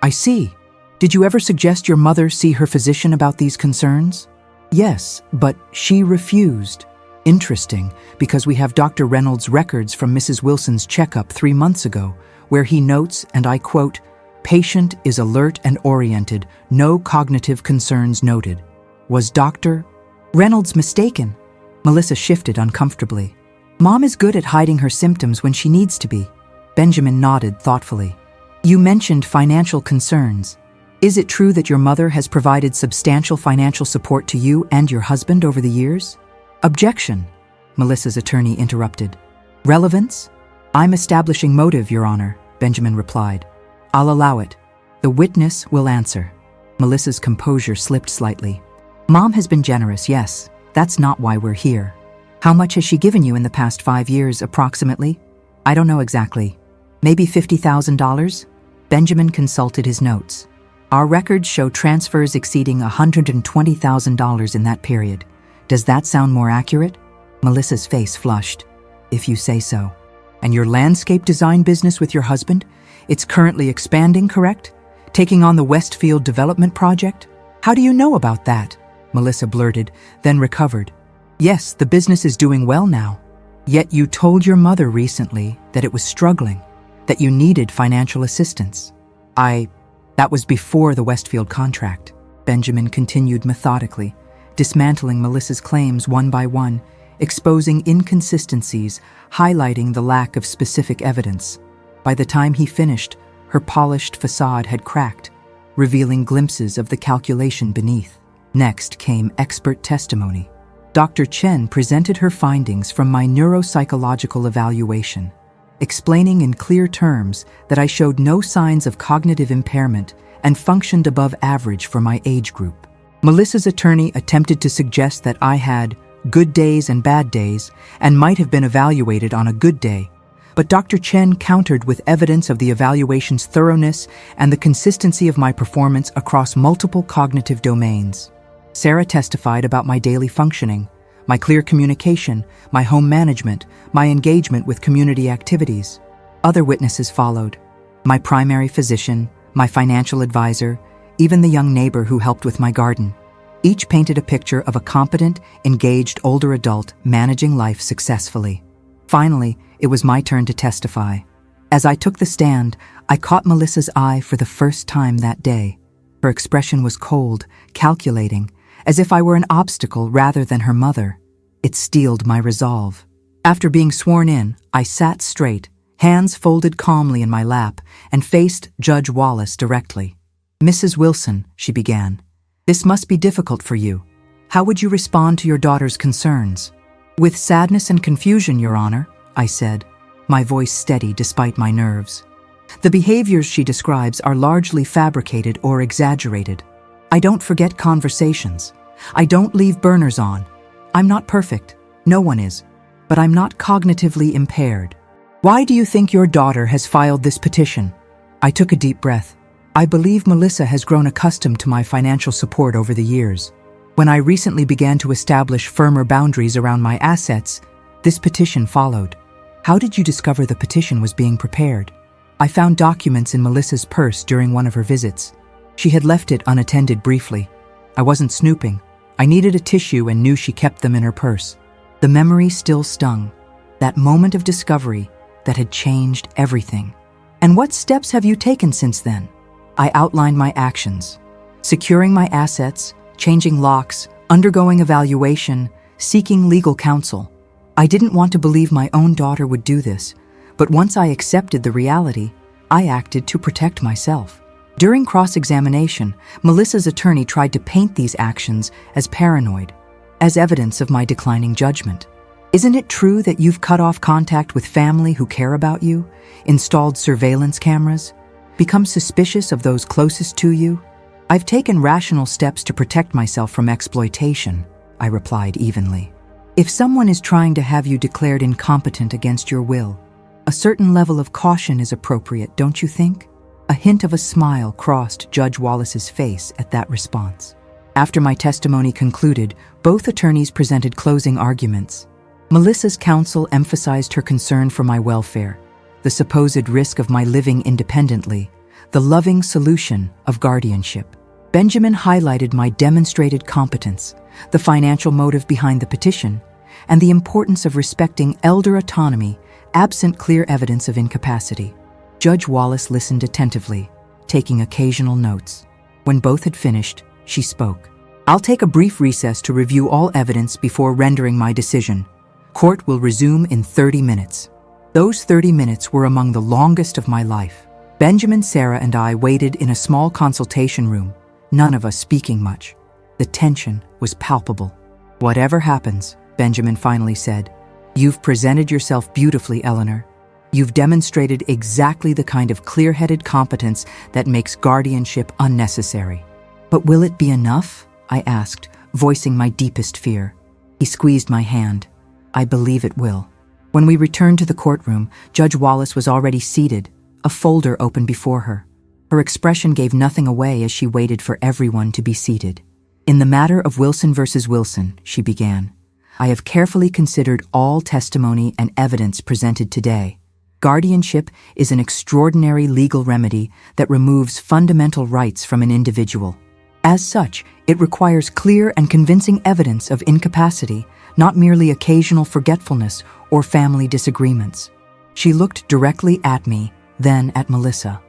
"I see. Did you ever suggest your mother see her physician about these concerns?" "Yes, but she refused." "Interesting, because we have Dr. Reynolds' records from Mrs. Wilson's checkup 3 months ago, where he notes, and I quote, 'Patient is alert and oriented, no cognitive concerns noted.' Was Dr. Reynolds mistaken?" Melissa shifted uncomfortably. "Mom is good at hiding her symptoms when she needs to be." Benjamin nodded thoughtfully. "You mentioned financial concerns. Is it true that your mother has provided substantial financial support to you and your husband over the years?" "Objection," Melissa's attorney interrupted. "Relevance? I'm establishing motive, Your Honor," Benjamin replied. "I'll allow it. The witness will answer." Melissa's composure slipped slightly. "Mom has been generous, yes. That's not why we're here. How much has she given you in the past 5 years, approximately?" "I don't know exactly. Maybe $50,000? Benjamin consulted his notes. "Our records show transfers exceeding $120,000 in that period. Does that sound more accurate?" Melissa's face flushed. "If you say so." "And your landscape design business with your husband? It's currently expanding, correct? Taking on the Westfield development project? How do you know about that?" Melissa blurted, then recovered. "Yes, the business is doing well now. Yet you told your mother recently that it was struggling, that you needed financial assistance." That was before the Westfield contract," Benjamin continued methodically, dismantling Melissa's claims one by one, exposing inconsistencies, highlighting the lack of specific evidence. By the time he finished, her polished facade had cracked, revealing glimpses of the calculation beneath. Next came expert testimony. Dr. Chen presented her findings from my neuropsychological evaluation, explaining in clear terms that I showed no signs of cognitive impairment and functioned above average for my age group. Melissa's attorney attempted to suggest that I had good days and bad days and might have been evaluated on a good day, but Dr. Chen countered with evidence of the evaluation's thoroughness and the consistency of my performance across multiple cognitive domains. Sarah testified about my daily functioning, my clear communication, my home management, my engagement with community activities. Other witnesses followed: my primary physician, my financial advisor, even the young neighbor who helped with my garden. Each painted a picture of a competent, engaged older adult managing life successfully. Finally, it was my turn to testify. As I took the stand, I caught Melissa's eye for the first time that day. Her expression was cold, calculating, as if I were an obstacle rather than her mother. It steeled my resolve. After being sworn in, I sat straight, hands folded calmly in my lap, and faced Judge Wallace directly. "Mrs. Wilson," she began, "this must be difficult for you. How would you respond to your daughter's concerns?" "With sadness and confusion, Your Honor," I said, my voice steady despite my nerves. "The behaviors she describes are largely fabricated or exaggerated. I don't forget conversations. I don't leave burners on. I'm not perfect. No one is. But I'm not cognitively impaired. Why do you think your daughter has filed this petition?" I took a deep breath. I believe Melissa has grown accustomed to my financial support over the years. When I recently began to establish firmer boundaries around my assets, this petition followed. "How did you discover the petition was being prepared?" "I found documents in Melissa's purse during one of her visits. She had left it unattended briefly. I wasn't snooping. I needed a tissue and knew she kept them in her purse." The memory still stung. That moment of discovery that had changed everything. "And what steps have you taken since then?" I outlined my actions: securing my assets, changing locks, undergoing evaluation, seeking legal counsel. I didn't want to believe my own daughter would do this, but once I accepted the reality, I acted to protect myself. During cross-examination, Melissa's attorney tried to paint these actions as paranoid, as evidence of my declining judgment. "Isn't it true that you've cut off contact with family who care about you, installed surveillance cameras, become suspicious of those closest to you?" "I've taken rational steps to protect myself from exploitation," I replied evenly. "If someone is trying to have you declared incompetent against your will, a certain level of caution is appropriate, don't you think?" A hint of a smile crossed Judge Wallace's face at that response. After my testimony concluded, both attorneys presented closing arguments. Melissa's counsel emphasized her concern for my welfare, the supposed risk of my living independently, the loving solution of guardianship. Benjamin highlighted my demonstrated competence, the financial motive behind the petition, and the importance of respecting elder autonomy absent clear evidence of incapacity. Judge Wallace listened attentively, taking occasional notes. When both had finished, she spoke. "I'll take a brief recess to review all evidence before rendering my decision. Court will resume in 30 minutes. Those 30 minutes were among the longest of my life. Benjamin, Sarah, and I waited in a small consultation room, none of us speaking much. The tension was palpable. "Whatever happens," Benjamin finally said, "you've presented yourself beautifully, Eleanor. You've demonstrated exactly the kind of clear-headed competence that makes guardianship unnecessary." "But will it be enough?" I asked, voicing my deepest fear. He squeezed my hand. "I believe it will." When we returned to the courtroom, Judge Wallace was already seated, a folder open before her. Her expression gave nothing away as she waited for everyone to be seated. "In the matter of Wilson versus Wilson," she began, "I have carefully considered all testimony and evidence presented today. Guardianship is an extraordinary legal remedy that removes fundamental rights from an individual. As such, it requires clear and convincing evidence of incapacity, not merely occasional forgetfulness or family disagreements." She looked directly at me, then at Melissa.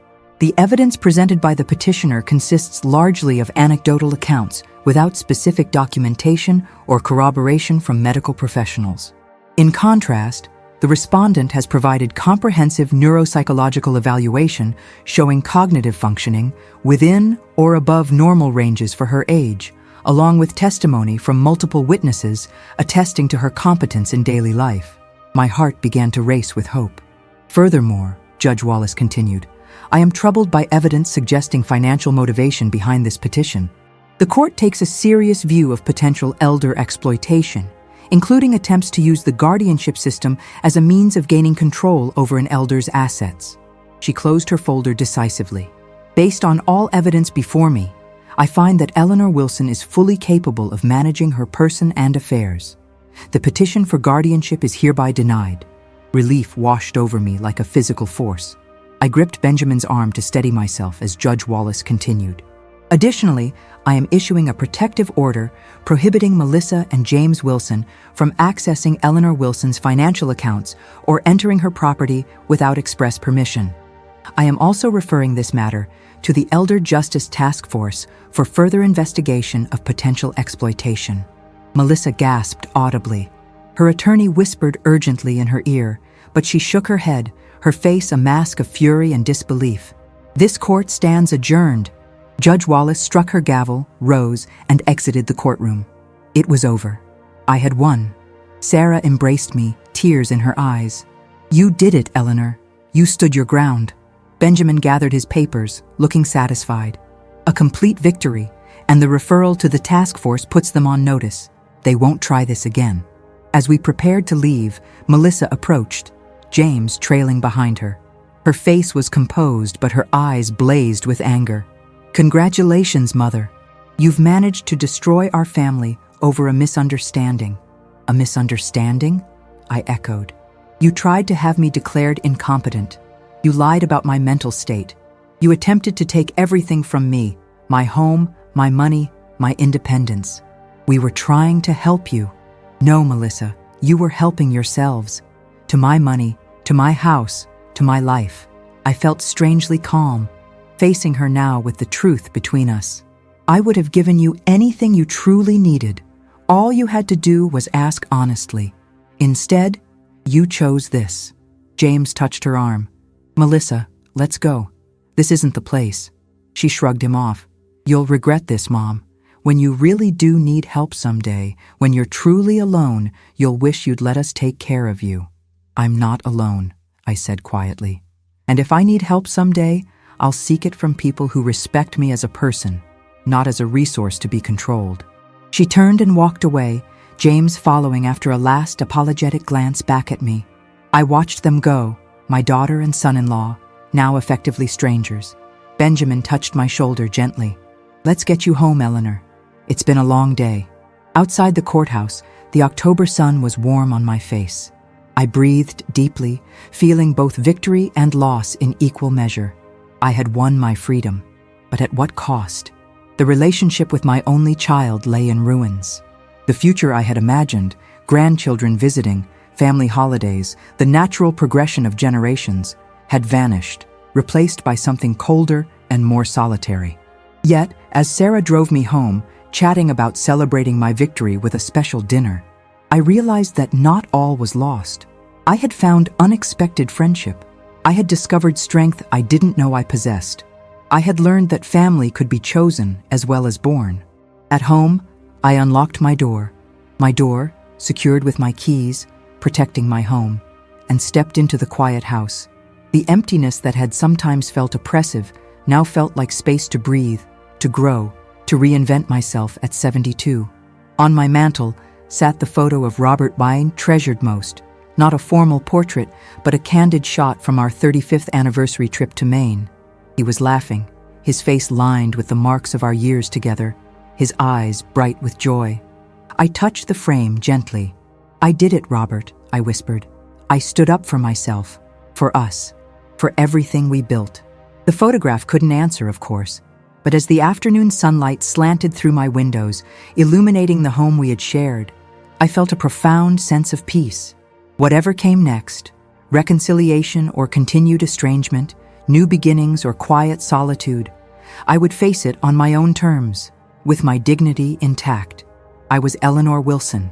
The evidence presented by the petitioner consists largely of anecdotal accounts without specific documentation or corroboration from medical professionals. In contrast, the respondent has provided comprehensive neuropsychological evaluation showing cognitive functioning within or above normal ranges for her age, along with testimony from multiple witnesses attesting to her competence in daily life. My heart began to race with hope. Furthermore, Judge Wallace continued, I am troubled by evidence suggesting financial motivation behind this petition. The court takes a serious view of potential elder exploitation, including attempts to use the guardianship system as a means of gaining control over an elder's assets. She closed her folder decisively. Based on all evidence before me, I find that Eleanor Wilson is fully capable of managing her person and affairs. The petition for guardianship is hereby denied. Relief washed over me like a physical force. I gripped Benjamin's arm to steady myself as Judge Wallace continued. Additionally, I am issuing a protective order prohibiting Melissa and James Wilson from accessing Eleanor Wilson's financial accounts or entering her property without express permission. I am also referring this matter to the Elder Justice Task Force for further investigation of potential exploitation. Melissa gasped audibly. Her attorney whispered urgently in her ear, but she shook her head, her face a mask of fury and disbelief. This court stands adjourned. Judge Wallace struck her gavel, rose, and exited the courtroom. It was over. I had won. Sarah embraced me, tears in her eyes. You did it, Eleanor. You stood your ground. Benjamin gathered his papers, looking satisfied. A complete victory, and the referral to the task force puts them on notice. They won't try this again. As we prepared to leave, Melissa approached, James trailing behind her. Her face was composed, but her eyes blazed with anger. Congratulations, Mother. You've managed to destroy our family over a misunderstanding. A misunderstanding? I echoed. You tried to have me declared incompetent. You lied about my mental state. You attempted to take everything from me, my home, my money, my independence. We were trying to help you. No, Melissa, you were helping yourselves. To my money, to my house, to my life. I felt strangely calm, facing her now with the truth between us. I would have given you anything you truly needed. All you had to do was ask honestly. Instead, you chose this. James touched her arm. Melissa, let's go. This isn't the place. She shrugged him off. You'll regret this, Mom. When you really do need help someday, when you're truly alone, you'll wish you'd let us take care of you. I'm not alone, I said quietly. And if I need help someday, I'll seek it from people who respect me as a person, not as a resource to be controlled. She turned and walked away, James following after a last apologetic glance back at me. I watched them go, my daughter and son-in-law, now effectively strangers. Benjamin touched my shoulder gently. Let's get you home, Eleanor. It's been a long day. Outside the courthouse, the October sun was warm on my face. I breathed deeply, feeling both victory and loss in equal measure. I had won my freedom, but at what cost? The relationship with my only child lay in ruins. The future I had imagined, grandchildren visiting, family holidays, the natural progression of generations, had vanished, replaced by something colder and more solitary. Yet, as Sarah drove me home, chatting about celebrating my victory with a special dinner, I realized that not all was lost. I had found unexpected friendship. I had discovered strength I didn't know I possessed. I had learned that family could be chosen as well as born. At home, I unlocked my door, secured with my keys, protecting my home, and stepped into the quiet house. The emptiness that had sometimes felt oppressive now felt like space to breathe, to grow, to reinvent myself at 72. On my mantle sat the photo of Robert Byrne treasured most, not a formal portrait, but a candid shot from our 35th anniversary trip to Maine. He was laughing, his face lined with the marks of our years together, his eyes bright with joy. I touched the frame gently. I did it, Robert, I whispered. I stood up for myself, for us, for everything we built. The photograph couldn't answer, of course, but as the afternoon sunlight slanted through my windows, illuminating the home we had shared, I felt a profound sense of peace. Whatever came next, reconciliation or continued estrangement, new beginnings or quiet solitude, I would face it on my own terms, with my dignity intact. I was Eleanor Wilson,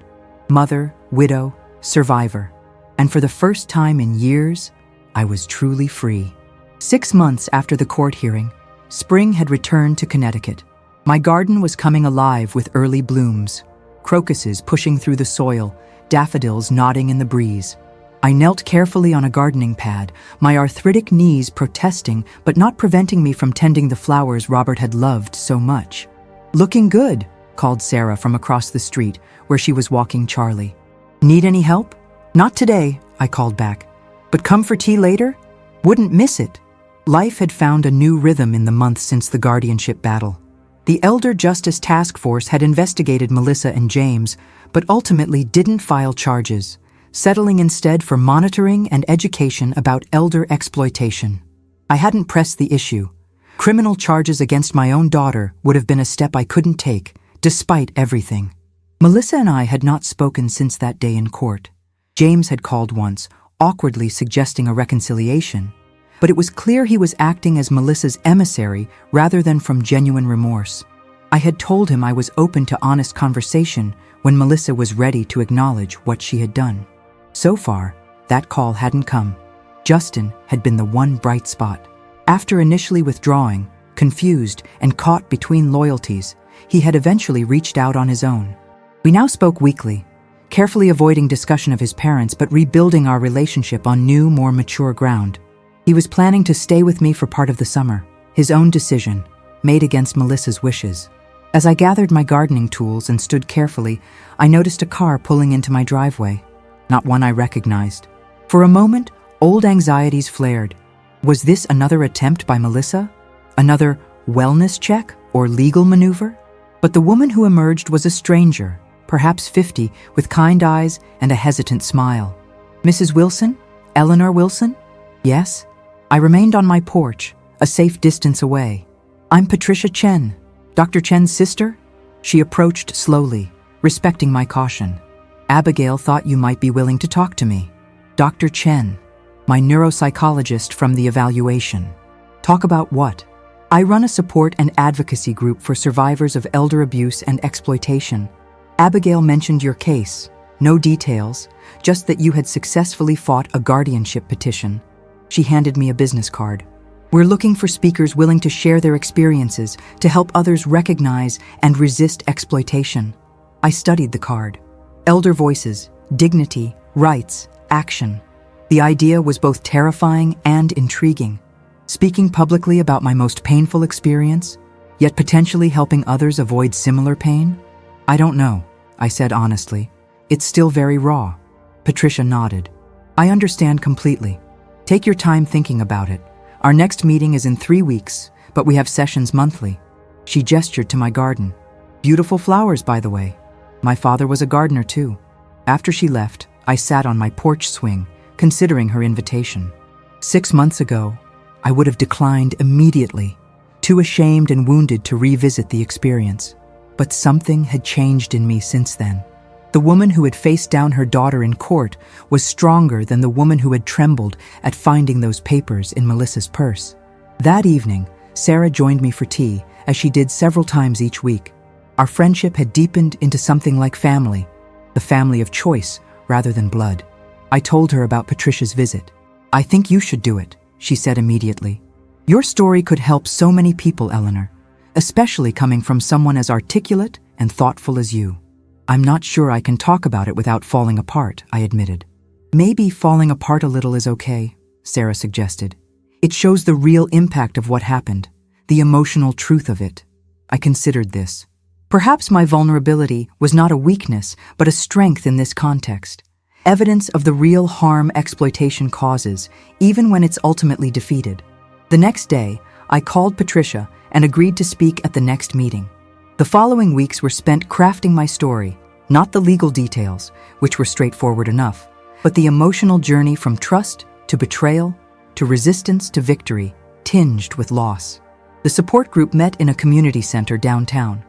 mother, widow, survivor, and for the first time in years, I was truly free. 6 months after the court hearing, spring had returned to Connecticut. My garden was coming alive with early blooms, crocuses pushing through the soil, daffodils nodding in the breeze. I knelt carefully on a gardening pad, my arthritic knees protesting but not preventing me from tending the flowers Robert had loved so much. "Looking good," called Sarah from across the street, where she was walking Charlie. "Need any help?" "Not today," I called back. "But come for tea later?" "Wouldn't miss it." Life had found a new rhythm in the months since the guardianship battle. The Elder Justice Task Force had investigated Melissa and James, but ultimately didn't file charges, settling instead for monitoring and education about elder exploitation. I hadn't pressed the issue. Criminal charges against my own daughter would have been a step I couldn't take, despite everything. Melissa and I had not spoken since that day in court. James had called once, awkwardly suggesting a reconciliation, but it was clear he was acting as Melissa's emissary rather than from genuine remorse. I had told him I was open to honest conversation when Melissa was ready to acknowledge what she had done. So far, that call hadn't come. Justin had been the one bright spot. After initially withdrawing, confused and caught between loyalties, he had eventually reached out on his own. We now spoke weekly, carefully avoiding discussion of his parents but rebuilding our relationship on new, more mature ground. He was planning to stay with me for part of the summer, his own decision, made against Melissa's wishes. As I gathered my gardening tools and stood carefully, I noticed a car pulling into my driveway, not one I recognized. For a moment, old anxieties flared. Was this another attempt by Melissa? Another wellness check or legal maneuver? But the woman who emerged was a stranger, perhaps 50, with kind eyes and a hesitant smile. "Mrs. Wilson? Eleanor Wilson?" "Yes." I remained on my porch, a safe distance away. "I'm Patricia Chen, Dr. Chen's sister?" She approached slowly, respecting my caution. "Abigail thought you might be willing to talk to me." "Dr. Chen, my neuropsychologist from the evaluation." "Talk about what?" "I run a support and advocacy group for survivors of elder abuse and exploitation. Abigail mentioned your case. No details, just that you had successfully fought a guardianship petition." She handed me a business card. "We're looking for speakers willing to share their experiences to help others recognize and resist exploitation." I studied the card. Elder voices, dignity, rights, action. The idea was both terrifying and intriguing. Speaking publicly about my most painful experience, yet potentially helping others avoid similar pain? "I don't know," I said honestly. "It's still very raw." Patricia nodded. "I understand completely. Take your time thinking about it. Our next meeting is in 3 weeks, but we have sessions monthly." She gestured to my garden. "Beautiful flowers, by the way. My father was a gardener too." After she left, I sat on my porch swing, considering her invitation. 6 months ago, I would have declined immediately, too ashamed and wounded to revisit the experience. But something had changed in me since then. The woman who had faced down her daughter in court was stronger than the woman who had trembled at finding those papers in Melissa's purse. That evening, Sarah joined me for tea, as she did several times each week. Our friendship had deepened into something like family, the family of choice rather than blood. I told her about Patricia's visit. "I think you should do it," she said immediately. "Your story could help so many people, Eleanor, especially coming from someone as articulate and thoughtful as you." "I'm not sure I can talk about it without falling apart," I admitted. "Maybe falling apart a little is okay," Sarah suggested. "It shows the real impact of what happened, the emotional truth of it." I considered this. Perhaps my vulnerability was not a weakness, but a strength in this context. Evidence of the real harm exploitation causes, even when it's ultimately defeated. The next day, I called Patricia and agreed to speak at the next meeting. The following weeks were spent crafting my story, not the legal details, which were straightforward enough, but the emotional journey from trust to betrayal to resistance to victory, tinged with loss. The support group met in a community center downtown.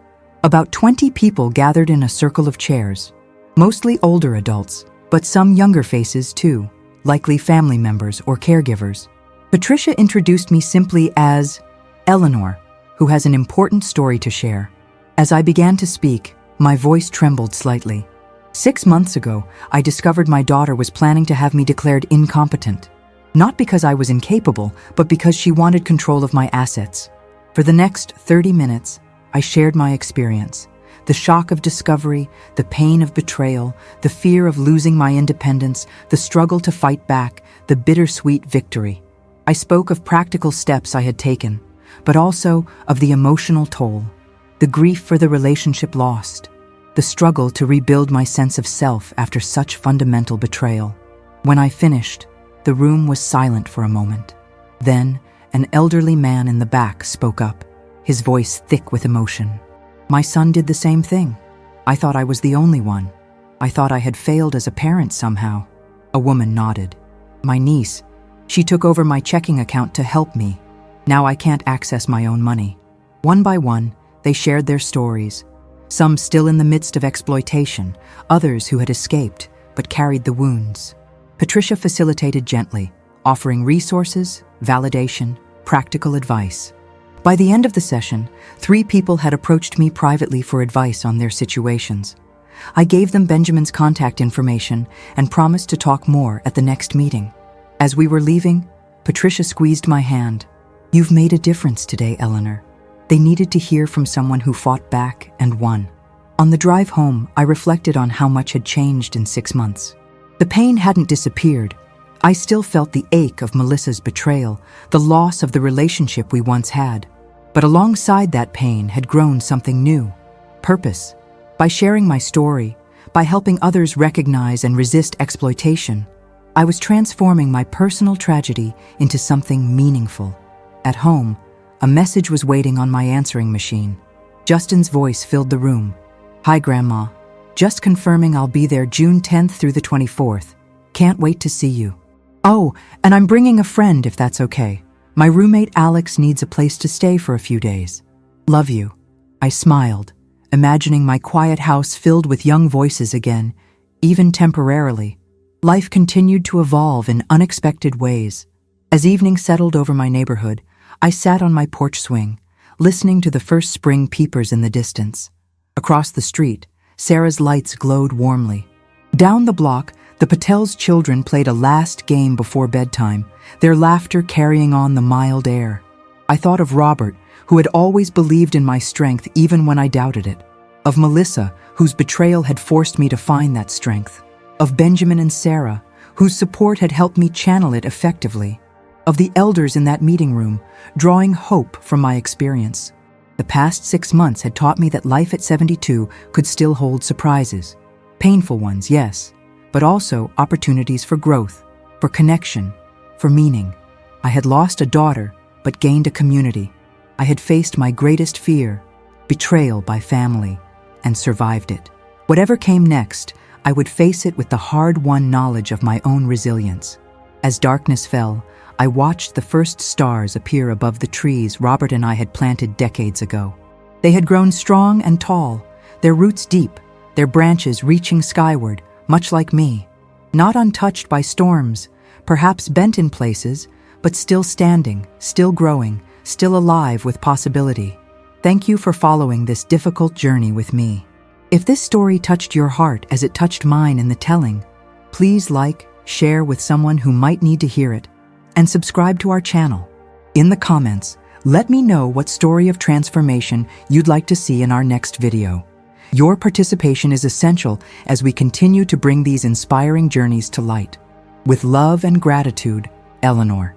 About 20 people gathered in a circle of chairs, mostly older adults, but some younger faces too, likely family members or caregivers. Patricia introduced me simply as Eleanor, who has an important story to share. As I began to speak, my voice trembled slightly. 6 months ago, I discovered my daughter was planning to have me declared incompetent. Not because I was incapable, but because she wanted control of my assets. For the next 30 minutes, I shared my experience. The shock of discovery, the pain of betrayal, the fear of losing my independence, the struggle to fight back, the bittersweet victory. I spoke of practical steps I had taken, but also of the emotional toll, the grief for the relationship lost, the struggle to rebuild my sense of self after such fundamental betrayal. When I finished, the room was silent for a moment. Then, an elderly man in the back spoke up, his voice thick with emotion. My son did the same thing. I thought I was the only one. I thought I had failed as a parent somehow. A woman nodded. My niece, she took over my checking account to help me. Now I can't access my own money. One by one, they shared their stories. Some still in the midst of exploitation, others who had escaped but carried the wounds. Patricia facilitated gently, offering resources, validation, practical advice. By the end of the session, 3 people had approached me privately for advice on their situations. I gave them Benjamin's contact information and promised to talk more at the next meeting. As we were leaving, Patricia squeezed my hand. "You've made a difference today, Eleanor." They needed to hear from someone who fought back and won. On the drive home, I reflected on how much had changed in 6 months. The pain hadn't disappeared. I still felt the ache of Melissa's betrayal, the loss of the relationship we once had. But alongside that pain had grown something new: purpose. By sharing my story, by helping others recognize and resist exploitation, I was transforming my personal tragedy into something meaningful. At home, a message was waiting on my answering machine. Justin's voice filled the room. "Hi, Grandma. Just confirming I'll be there June 10th through the 24th. Can't wait to see you. Oh, and I'm bringing a friend if that's okay. My roommate Alex needs a place to stay for a few days. Love you." I smiled, imagining my quiet house filled with young voices again, even temporarily. Life continued to evolve in unexpected ways. As evening settled over my neighborhood, I sat on my porch swing, listening to the first spring peepers in the distance. Across the street, Sarah's lights glowed warmly. Down the block, the Patel's children played a last game before bedtime, their laughter carrying on the mild air. I thought of Robert, who had always believed in my strength even when I doubted it. Of Melissa, whose betrayal had forced me to find that strength. Of Benjamin and Sarah, whose support had helped me channel it effectively. Of the elders in that meeting room, drawing hope from my experience. The past 6 months had taught me that life at 72 could still hold surprises. Painful ones, yes, but also opportunities for growth, for connection, for meaning. I had lost a daughter, but gained a community. I had faced my greatest fear, betrayal by family, and survived it. Whatever came next, I would face it with the hard-won knowledge of my own resilience. As darkness fell, I watched the first stars appear above the trees Robert and I had planted decades ago. They had grown strong and tall, their roots deep, their branches reaching skyward, much like me. Not untouched by storms, perhaps bent in places, but still standing, still growing, still alive with possibility. Thank you for following this difficult journey with me. If this story touched your heart as it touched mine in the telling, please like, share with someone who might need to hear it, and subscribe to our channel. In the comments, let me know what story of transformation you'd like to see in our next video. Your participation is essential as we continue to bring these inspiring journeys to light. With love and gratitude, Eleanor.